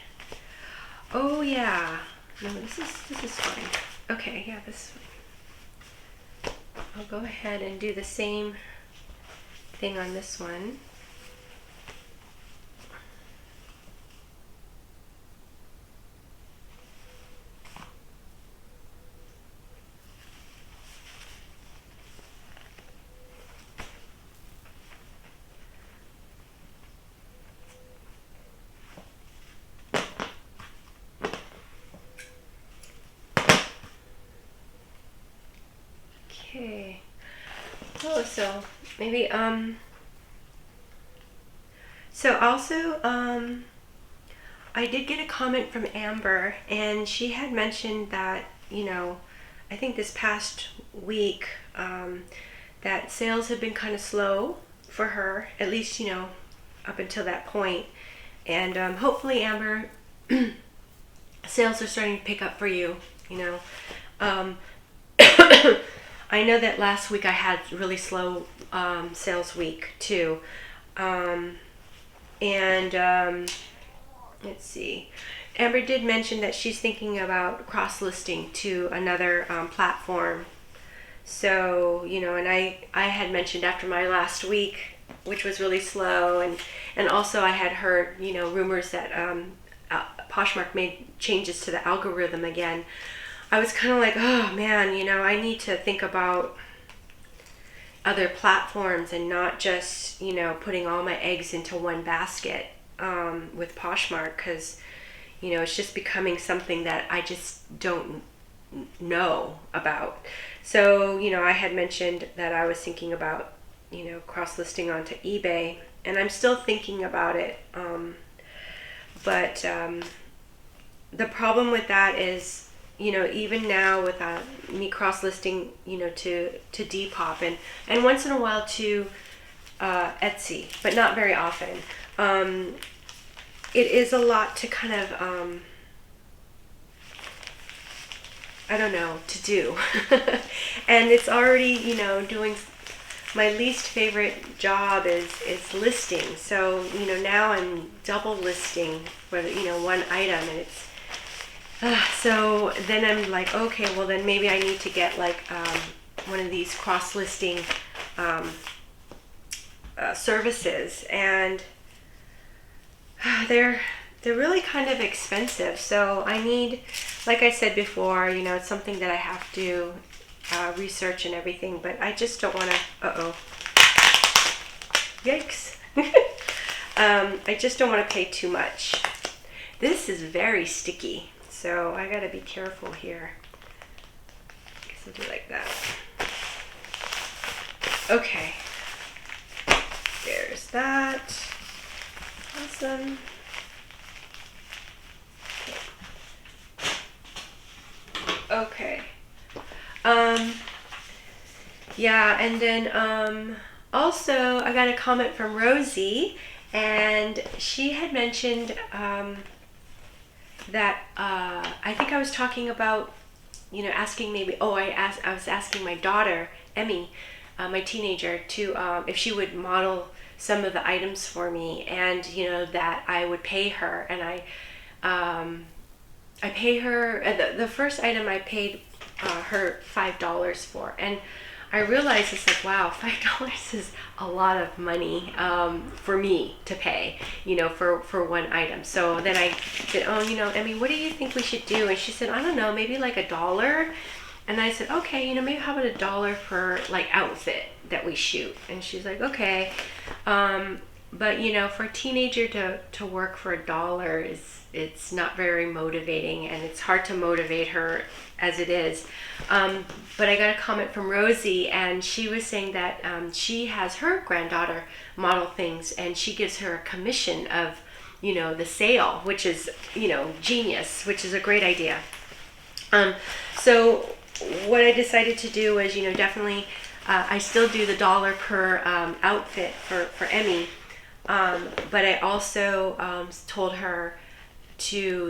Oh yeah. No, this is fine. Okay, yeah, this is fine. I'll go ahead and do the same thing on this one. Okay. Oh, so maybe so also I did get a comment from Amber, and she had mentioned that, you know, I think this past week that sales have been kind of slow for her, at least, you know, up until that point. And hopefully, Amber, sales are starting to pick up for you, you know. I know that last week I had really slow sales week too. Let's see. Amber did mention that she's thinking about cross-listing to another platform. So, you know, and I had mentioned after my last week, which was really slow, and also I had heard, you know, rumors that Poshmark made changes to the algorithm again. I was kind of like, oh man, you know, I need to think about other platforms and not just, you know, putting all my eggs into one basket with Poshmark, because, you know, it's just becoming something that I just don't know about. So, you know, I had mentioned that I was thinking about, you know, cross-listing onto eBay, and I'm still thinking about it. But the problem with that is, you know, even now with me cross-listing, you know, to Depop and once in a while to Etsy, but not very often. It is a lot to kind of, I don't know, to do. And it's already, you know, doing, my least favorite job is listing. So, you know, now I'm double listing for, you know, one item, and it's, so then I'm like, okay, well then maybe I need to get like one of these cross-listing services, and they're really kind of expensive. So I need, like I said before, you know, it's something that I have to research and everything, but I just don't want to, yikes. I just don't want to pay too much. This is very sticky, so I gotta be careful here. I guess I'll do like that. Okay, there's that. Awesome. Okay. Yeah, and then also I got a comment from Rosie, and she had mentioned that I think I was talking about, you know, asking maybe, I was asking my daughter, Emmy, my teenager, to if she would model some of the items for me, and, you know, that I would pay her, and I pay her, the first item I paid her $5 for, and I realized it's like, wow, $5 is a lot of money for me to pay, you know, for one item. So then I said, oh, you know, Emmy, what do you think we should do? And she said, I don't know, maybe like $1. And I said, okay, you know, maybe how about $1 per like outfit that we shoot? And she's like, okay. But you know, for a teenager to work for $1 it's not very motivating, and it's hard to motivate her as it is. But I got a comment from Rosie, and she was saying that she has her granddaughter model things, and she gives her a commission of, you know, the sale, which is, you know, genius, which is a great idea. So what I decided to do was, you know, definitely I still do the $1 per outfit for Emmy, but I also told her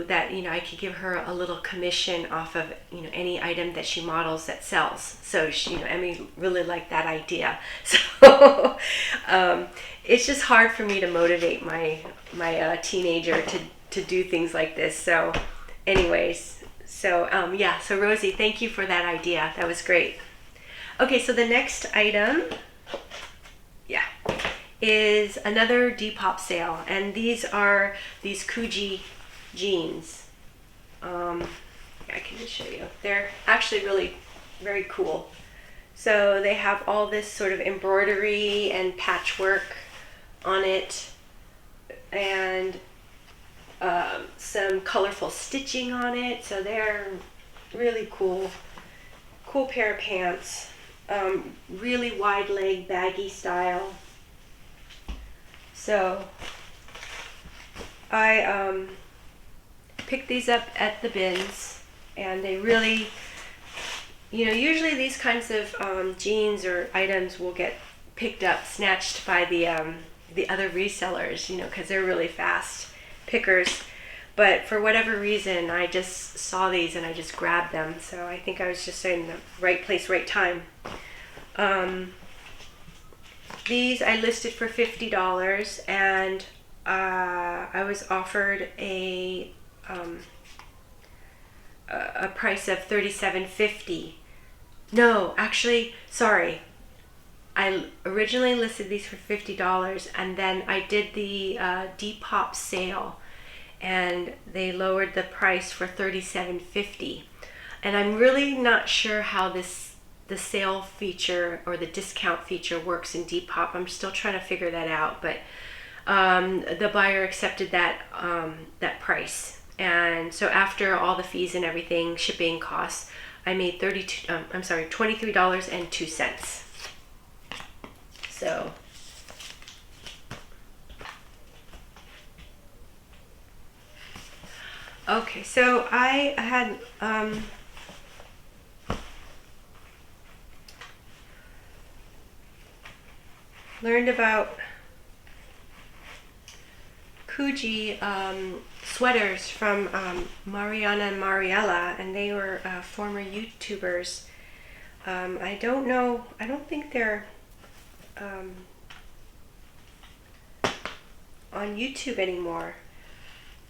that, you know, I could give her a little commission off of, you know, any item that she models that sells. So she, you know, Emmy really liked that idea. So it's just hard for me to motivate my teenager to do things like this. So anyways, so yeah, so Rosie, thank you for that idea. That was great. Okay, so the next item, yeah, is another Depop sale, and these are these Kuji Jeans. I can just show you. They're actually really very cool. So they have all this sort of embroidery and patchwork on it, and some colorful stitching on it. So they're really cool. Cool pair of pants. Really wide leg, baggy style. So I picked these up at the bins, and they really, you know, usually these kinds of jeans or items will get picked up, snatched by the other resellers, you know, because they're really fast pickers. But for whatever reason, I just saw these and I just grabbed them. So I think I was just in the right place, right time. These I listed for $50, and I was offered a price of $37.50. No, actually, sorry. I originally listed these for $50, and then I did the Depop sale, and they lowered the price for $37.50. And I'm really not sure how the sale feature or the discount feature works in Depop. I'm still trying to figure that out, but the buyer accepted that price. And so after all the fees and everything, shipping costs, I made $23.02. So okay, so I had learned about Kuji sweaters from Mariana and Mariella, and they were former YouTubers. I don't think they're on YouTube anymore.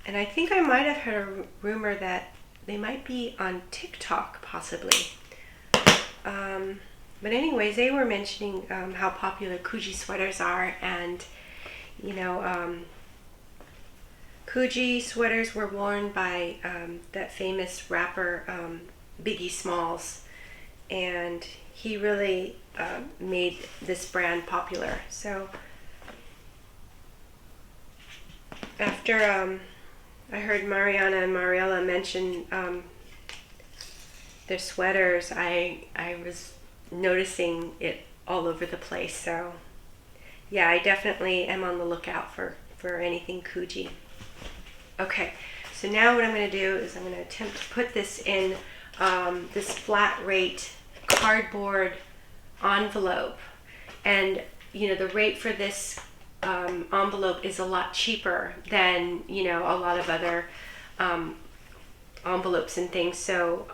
And I think I might have heard a rumor that they might be on TikTok, possibly. But anyways, they were mentioning how popular Kuji sweaters are, and you know, Kuji sweaters were worn by that famous rapper Biggie Smalls, and he really made this brand popular. So after I heard Mariana and Mariella mention their sweaters, I was noticing it all over the place. So yeah, I definitely am on the lookout for anything Kuji. Okay, so now what I'm going to do is I'm going to attempt to put this in this flat rate cardboard envelope, and you know, the rate for this envelope is a lot cheaper than, you know, a lot of other envelopes and things. So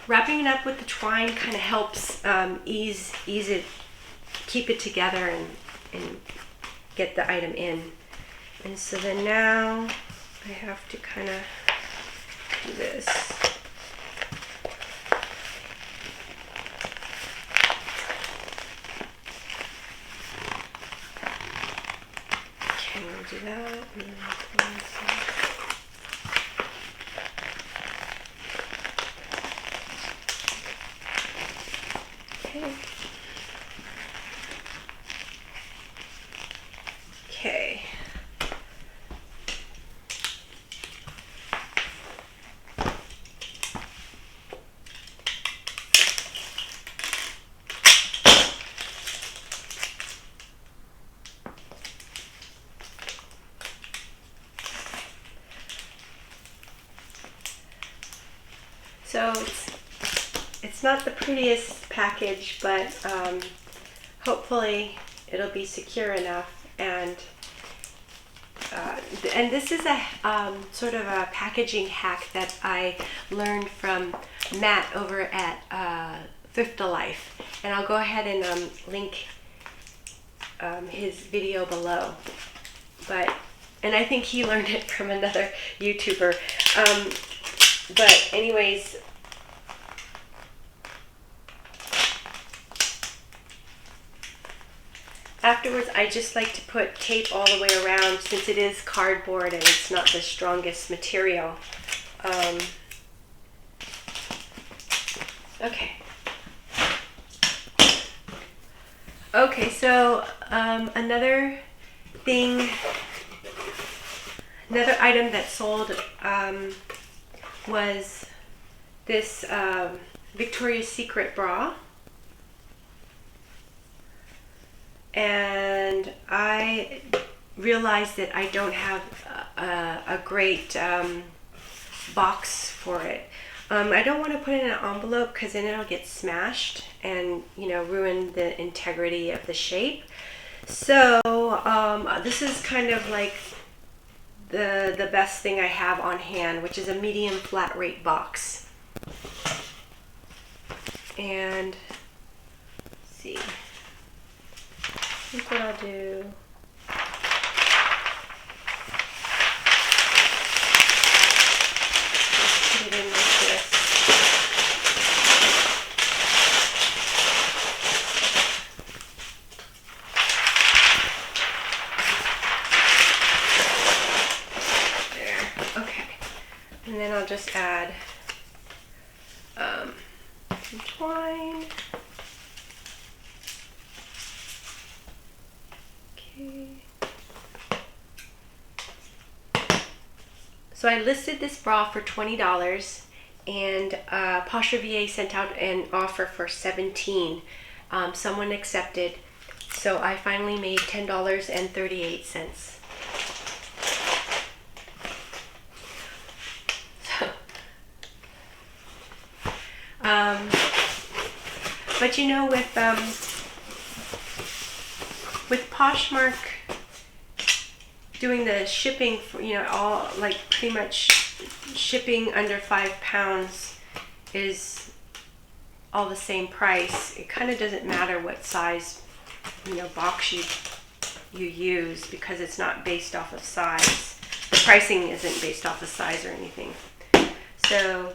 wrapping it up with the twine kind of helps ease it, keep it together, and get the item in. And so then now I have to kind of do this. do that. And then okay. Okay. So it's not the prettiest package, but hopefully it'll be secure enough. And this is a sort of a packaging hack that I learned from Matt over at Thrift Life, and I'll go ahead and link his video below. And I think he learned it from another YouTuber. But anyways, afterwards I just like to put tape all the way around, since it is cardboard and it's not the strongest material. Okay, so another item that sold was this Victoria's Secret bra. And I realized that I don't have a great box for it. I don't want to put it in an envelope because then it'll get smashed and, you know, ruin the integrity of the shape. So this is kind of like the best thing I have on hand, which is a medium flat rate box. And let's see. I think what I'll do, put it in like this. There, okay. And then I'll just add some twine. So I listed this bra for $20, and Posher VA sent out an offer for $17. Someone accepted, so I finally made $10.38. But you know, with Poshmark doing the shipping for, you know, all like pretty much shipping under 5 pounds is all the same price. It kind of doesn't matter what size, you know, box you use, because it's not based off of size. The pricing isn't based off of size or anything. So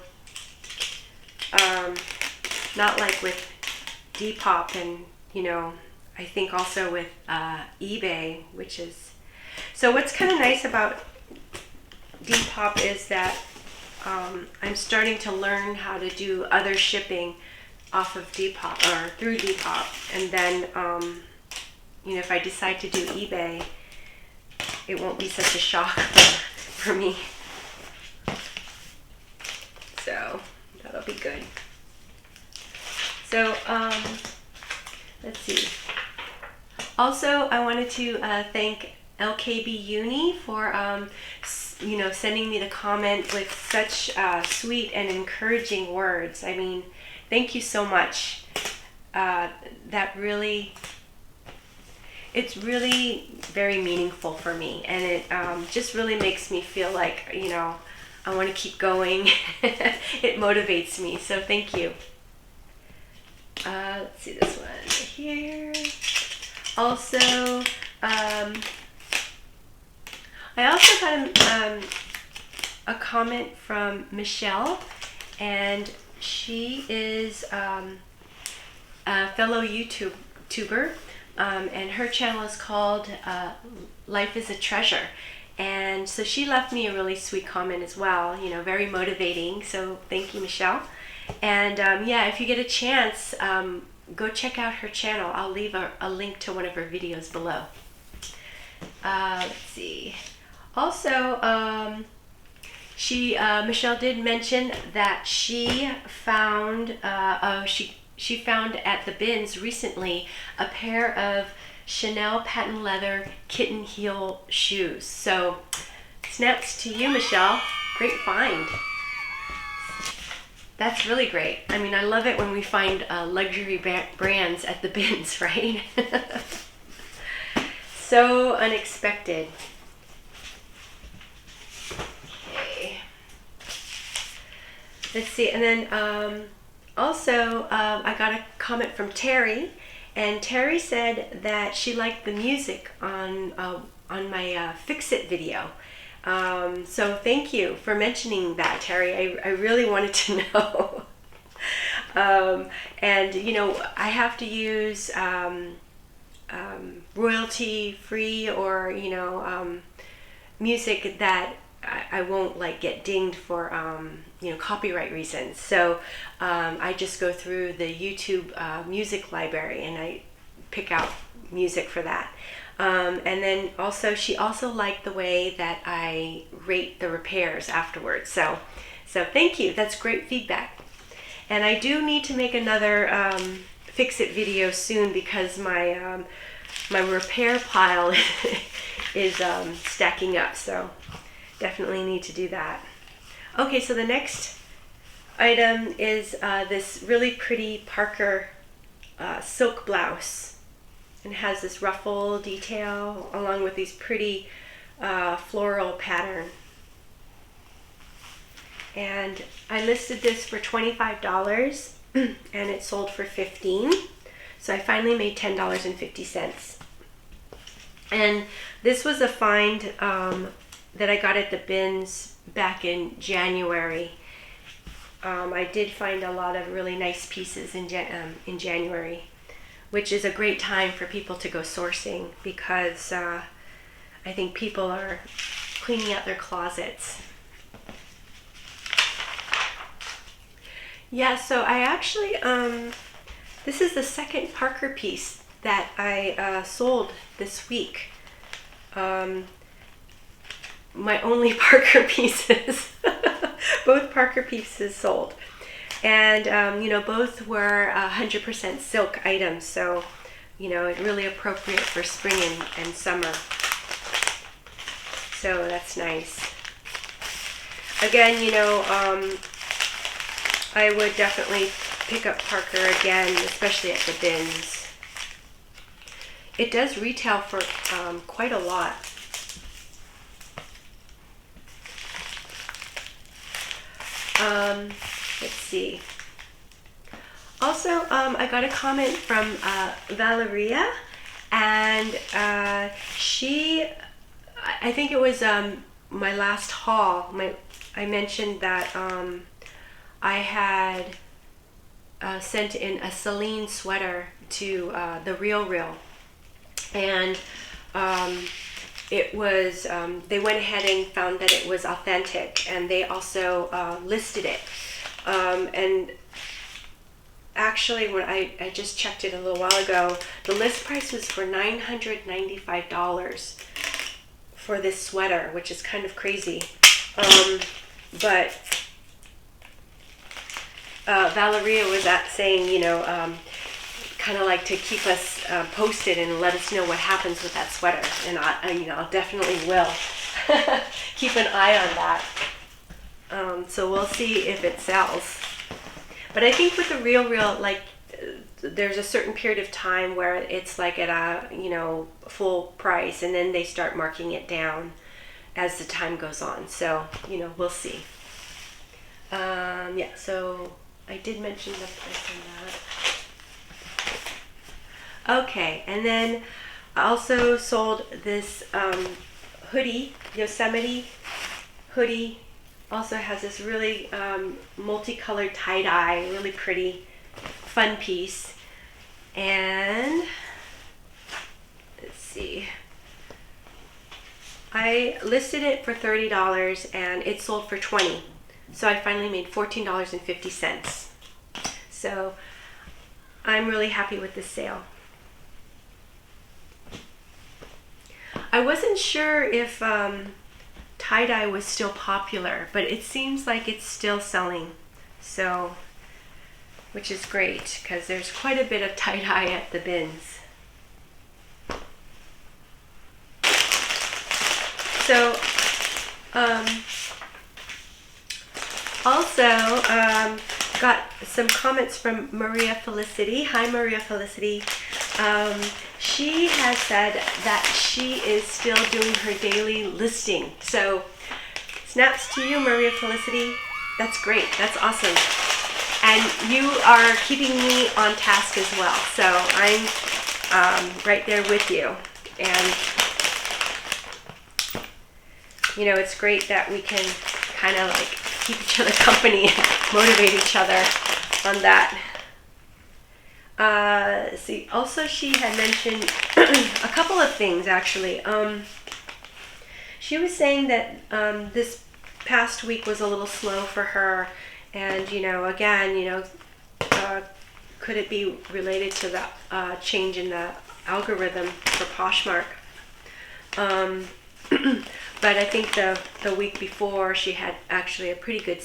not like with Depop, and you know, I think also with eBay, which is, so what's kind of nice about Depop is that I'm starting to learn how to do other shipping off of Depop or through Depop, and then you know, if I decide to do eBay, it won't be such a shock for me. So that'll be good. So let's see. Also, I wanted to thank LKB Uni for you know, sending me the comment with such sweet and encouraging words. I mean, thank you so much. That really, it's really very meaningful for me, and it just really makes me feel like, you know, I want to keep going. It motivates me, so thank you. Let's see this one right here. Also, I also got a comment from Michelle, and she is a fellow YouTuber. and her channel is called Life is a Treasure. And so she left me a really sweet comment as well, you know, very motivating. So thank you, Michelle. And yeah, if you get a chance, go check out her channel. I'll leave a link to one of her videos below. Let's see. Also, Michelle did mention that she found she found at the bins recently a pair of Chanel patent leather kitten heel shoes. So snaps to you, Michelle. Great find. That's really great. I mean, I love it when we find luxury brands at the bins, right? So unexpected. Okay. Let's see. And then also I got a comment from Terry. And Terry said that she liked the music on my Fix It video. So thank you for mentioning that, Terry. I really wanted to know. And you know, I have to use royalty free or, you know, music that I won't like get dinged for you know, copyright reasons. So I just go through the YouTube music library and I pick out music for that. And then also she also liked the way that I rate the repairs afterwards. So thank you. That's great feedback. And I do need to make another Fix It video soon because my my repair pile is stacking up. So definitely need to do that. Okay, so the next item is this really pretty Parker silk blouse. And has this ruffle detail along with these pretty floral pattern. And I listed this for $25 and it sold for $15. So I finally made $10.50. And this was a find that I got at the bins back in January. I did find a lot of really nice pieces in January, which is a great time for people to go sourcing because I think people are cleaning out their closets. Yeah, so I actually, this is the second Parker piece that I sold this week. My only Parker pieces, both Parker pieces sold. And, you know, both were 100% silk items, so, you know, it's really appropriate for spring and summer. So that's nice. Again, you know, I would definitely pick up Parker again, especially at the bins. It does retail for quite a lot. Let's see. Also, I got a comment from Valeria, and I think it was my last haul. I mentioned that I had sent in a Celine sweater to the Real, and it was, they went ahead and found that it was authentic, and they also listed it. And actually, when I just checked it a little while ago, the list price was for $995 for this sweater, which is kind of crazy. But Valeria was saying, you know, kind of like to keep us posted and let us know what happens with that sweater, and you know, I'll definitely will keep an eye on that. So we'll see if it sells. But I think with the Real, like, there's a certain period of time where it's like at a, you know, full price, and then they start marking it down as the time goes on. So, you know, we'll see. Yeah, so I did mention the price on that. Okay, and then I also sold this hoodie, Yosemite hoodie. Also has this really multicolored tie-dye, really pretty, fun piece. And see. I listed it for $30 and it sold for $20. So I finally made $14.50. So I'm really happy with this sale. I wasn't sure if tie-dye was still popular, but it seems like it's still selling. So, which is great because there's quite a bit of tie-dye at the bins. So, also got some comments from Maria Felicity. Hi, Maria Felicity. She has said that she is still doing her daily listing. So, snaps to you, Maria Felicity. That's great. That's awesome. And you are keeping me on task as well. So I'm right there with you. And you know, it's great that we can kind of like keep each other company and motivate each other on that. See, also she had mentioned a couple of things actually. She was saying that this past week was a little slow for her, and you know, again, you know, could it be related to the change in the algorithm for Poshmark? But I think the week before she had actually a pretty good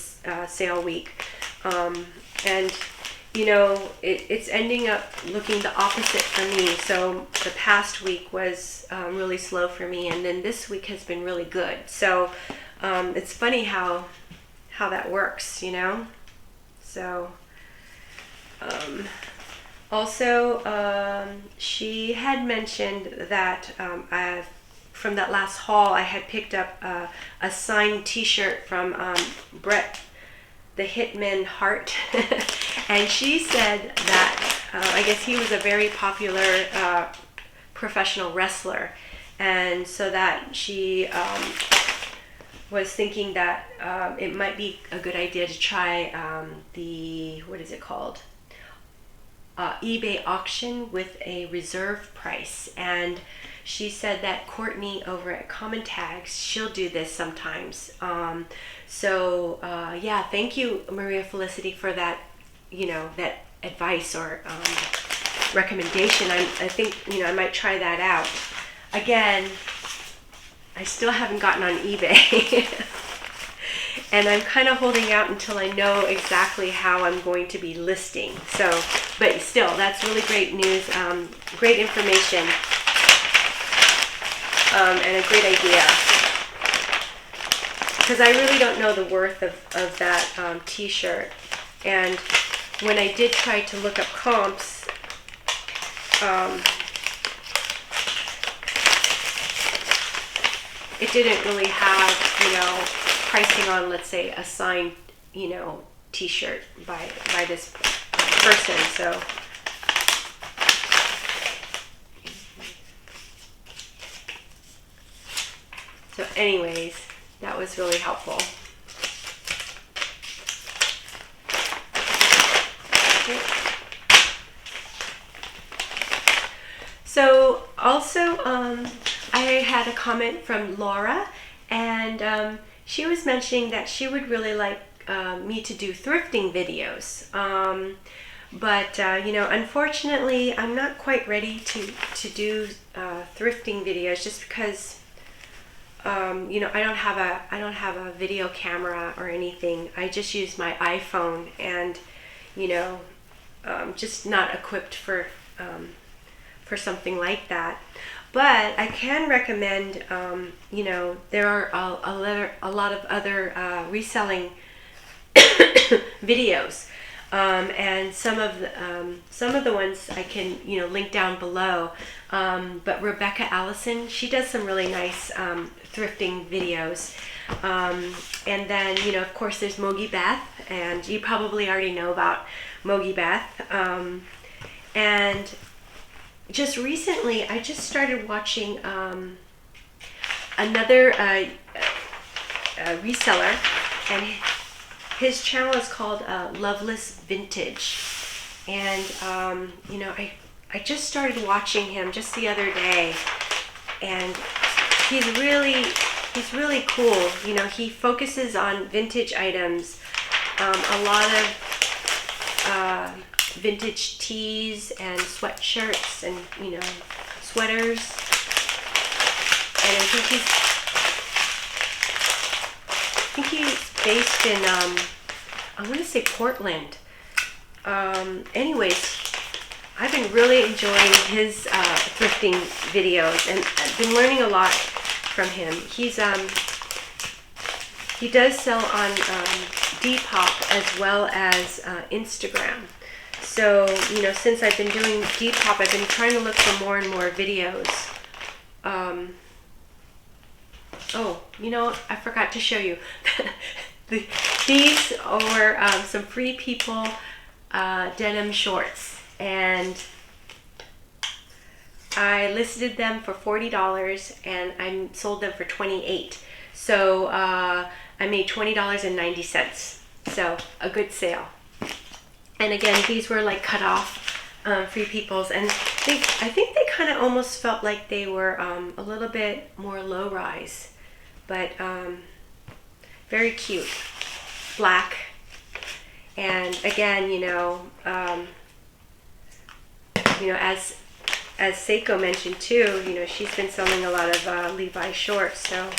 sale week, and you know, it's ending up looking the opposite for me. So the past week was really slow for me, and then this week has been really good. So it's funny how that works, you know. So also she had mentioned that from that last haul I had picked up a signed t-shirt from Brett the Hitman Hart. And she said that I guess he was a very popular professional wrestler, and so that she was thinking that it might be a good idea to try the, what is it called? eBay auction with a reserve price. And she said that Courtney over at Common Tags, she'll do this sometimes. So yeah, thank you, Maria Felicity, for that, you know, that advice or recommendation. I think, you know, I might try that out. Again, I still haven't gotten on eBay. And I'm kind of holding out until I know exactly how I'm going to be listing. So, but still, that's really great news, great information, and a great idea. Because I really don't know the worth of that t-shirt. And when I did try to look up comps, it didn't really have, you know, pricing on, let's say, a signed, you know, t-shirt by this person. So anyways, that was really helpful. Okay. So also, I had a comment from Laura, and she was mentioning that she would really like me to do thrifting videos. But you know, unfortunately, I'm not quite ready to do thrifting videos, just because you know, I don't have a video camera or anything. I just use my iPhone, and you know, just not equipped for something like that. But I can recommend, you know, there are a lot of other reselling videos, and some of the ones I can, you know, link down below. But Rebekah, Alison, she does some really nice thrifting videos. And then, you know, of course, there's Mogi Beth, and you probably already know about Mogi Beth. And just recently, I just started watching another reseller, and his channel is called Loveless Vintage. And you know, I just started watching him just the other day, and he's really cool. You know, he focuses on vintage items, a lot of vintage tees and sweatshirts and, you know, sweaters. And I think he's based in, I want to say Portland. Anyways, I've been really enjoying his thrifting videos, and I've been learning a lot from him. He does sell on Depop as well as Instagram. So, you know, since I've been doing Depop, I've been trying to look for more and more videos. Oh, you know, I forgot to show you. These are some Free People denim shorts, and I listed them for $40 and I sold them for $28. So I made $20.90. So a good sale. And again, these were like cut off Free Peoples, and I think they kind of almost felt like they were a little bit more low rise, but very cute, black. And again, you know, as Seiko mentioned too, you know, she's been selling a lot of Levi shorts. So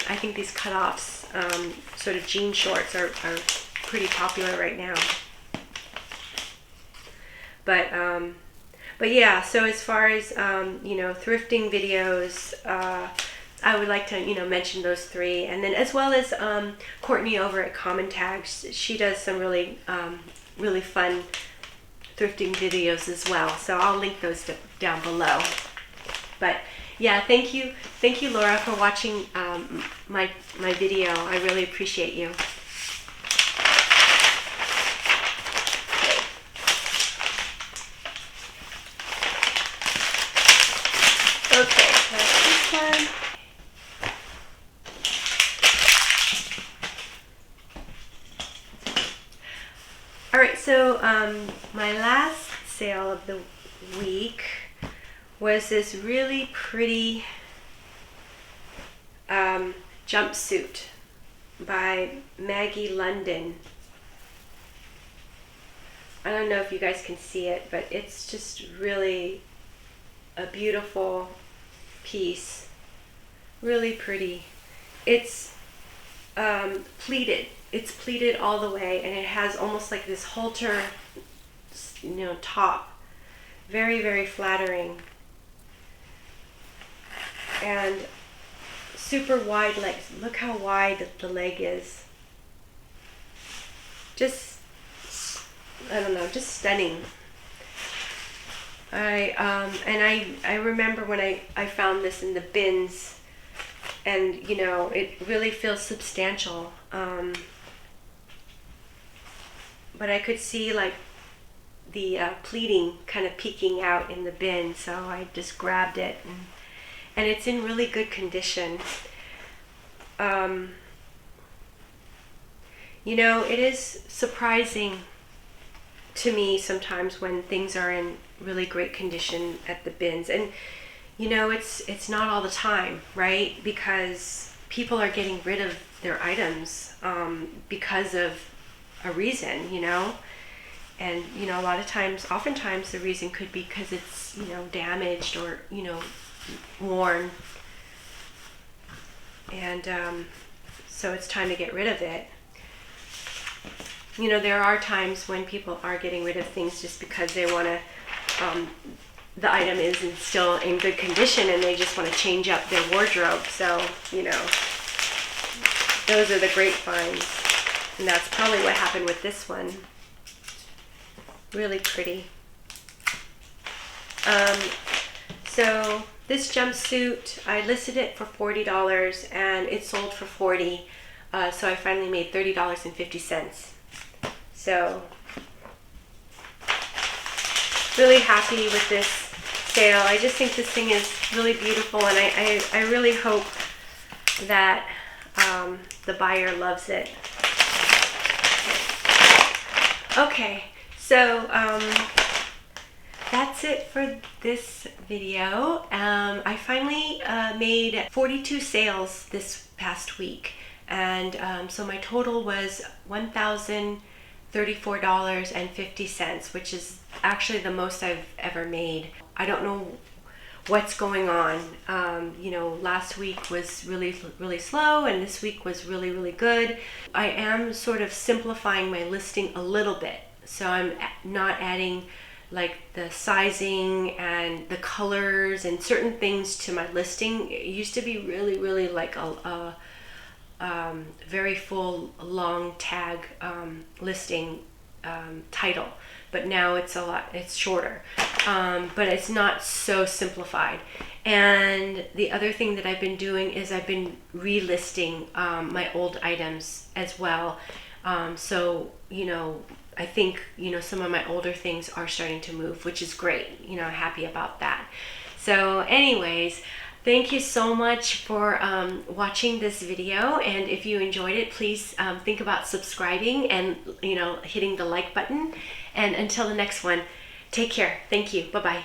I think these cutoffs, sort of jean shorts, are pretty popular right now. But yeah, so as far as you know, thrifting videos, I would like to, you know, mention those three, and then as well as Courtney over at Common Tags. She does some really really fun thrifting videos as well. So I'll link those down below. But yeah, thank you Laura for watching my video. I really appreciate you. Okay, that's this one. Alright, so my last sale of the week was this really pretty jumpsuit by Maggie London. I don't know if you guys can see it, but it's just really a beautiful piece. Really pretty. It's pleated. It's pleated all the way, and it has almost like this halter, you know, top. Very, very flattering. And super wide legs. Look how wide the leg is. Just, I don't know, just stunning. I remember when I found this in the bins, and you know, it really feels substantial. But I could see like the pleating kind of peeking out in the bin, so I just grabbed it, and it's in really good condition. You know, it is surprising to me sometimes when things are in really great condition at the bins, and you know, it's not all the time, right? Because people are getting rid of their items because of a reason, you know. And you know, oftentimes the reason could be because it's, you know, damaged or, you know, worn, and so it's time to get rid of it. You know, there are times when people are getting rid of things just because they want to, the item is still in good condition and they just want to change up their wardrobe. So, you know, those are the great finds. And that's probably what happened with this one. Really pretty. So this jumpsuit, I listed it for $40 and it sold for $40. So I finally made $30.50. So really happy with this sale. I just think this thing is really beautiful, and I really hope that the buyer loves it. Okay, so that's it for this video. I finally made 42 sales this past week, and so my total was $1,034.50, which is actually the most I've ever made. I don't know what's going on. You know, last week was really slow, and this week was really good. I am sort of simplifying my listing a little bit, so I'm not adding like the sizing and the colors and certain things to my listing. It used to be really like a very full long tag listing title, but now it's shorter, but it's not so simplified. And the other thing that I've been doing is I've been relisting my old items as well. So, you know, I think, you know, some of my older things are starting to move, which is great. You know, I'm happy about that. So anyways, thank you so much for watching this video. And if you enjoyed it, please think about subscribing and, you know, hitting the like button. And until the next one, take care. Thank you. Bye-bye.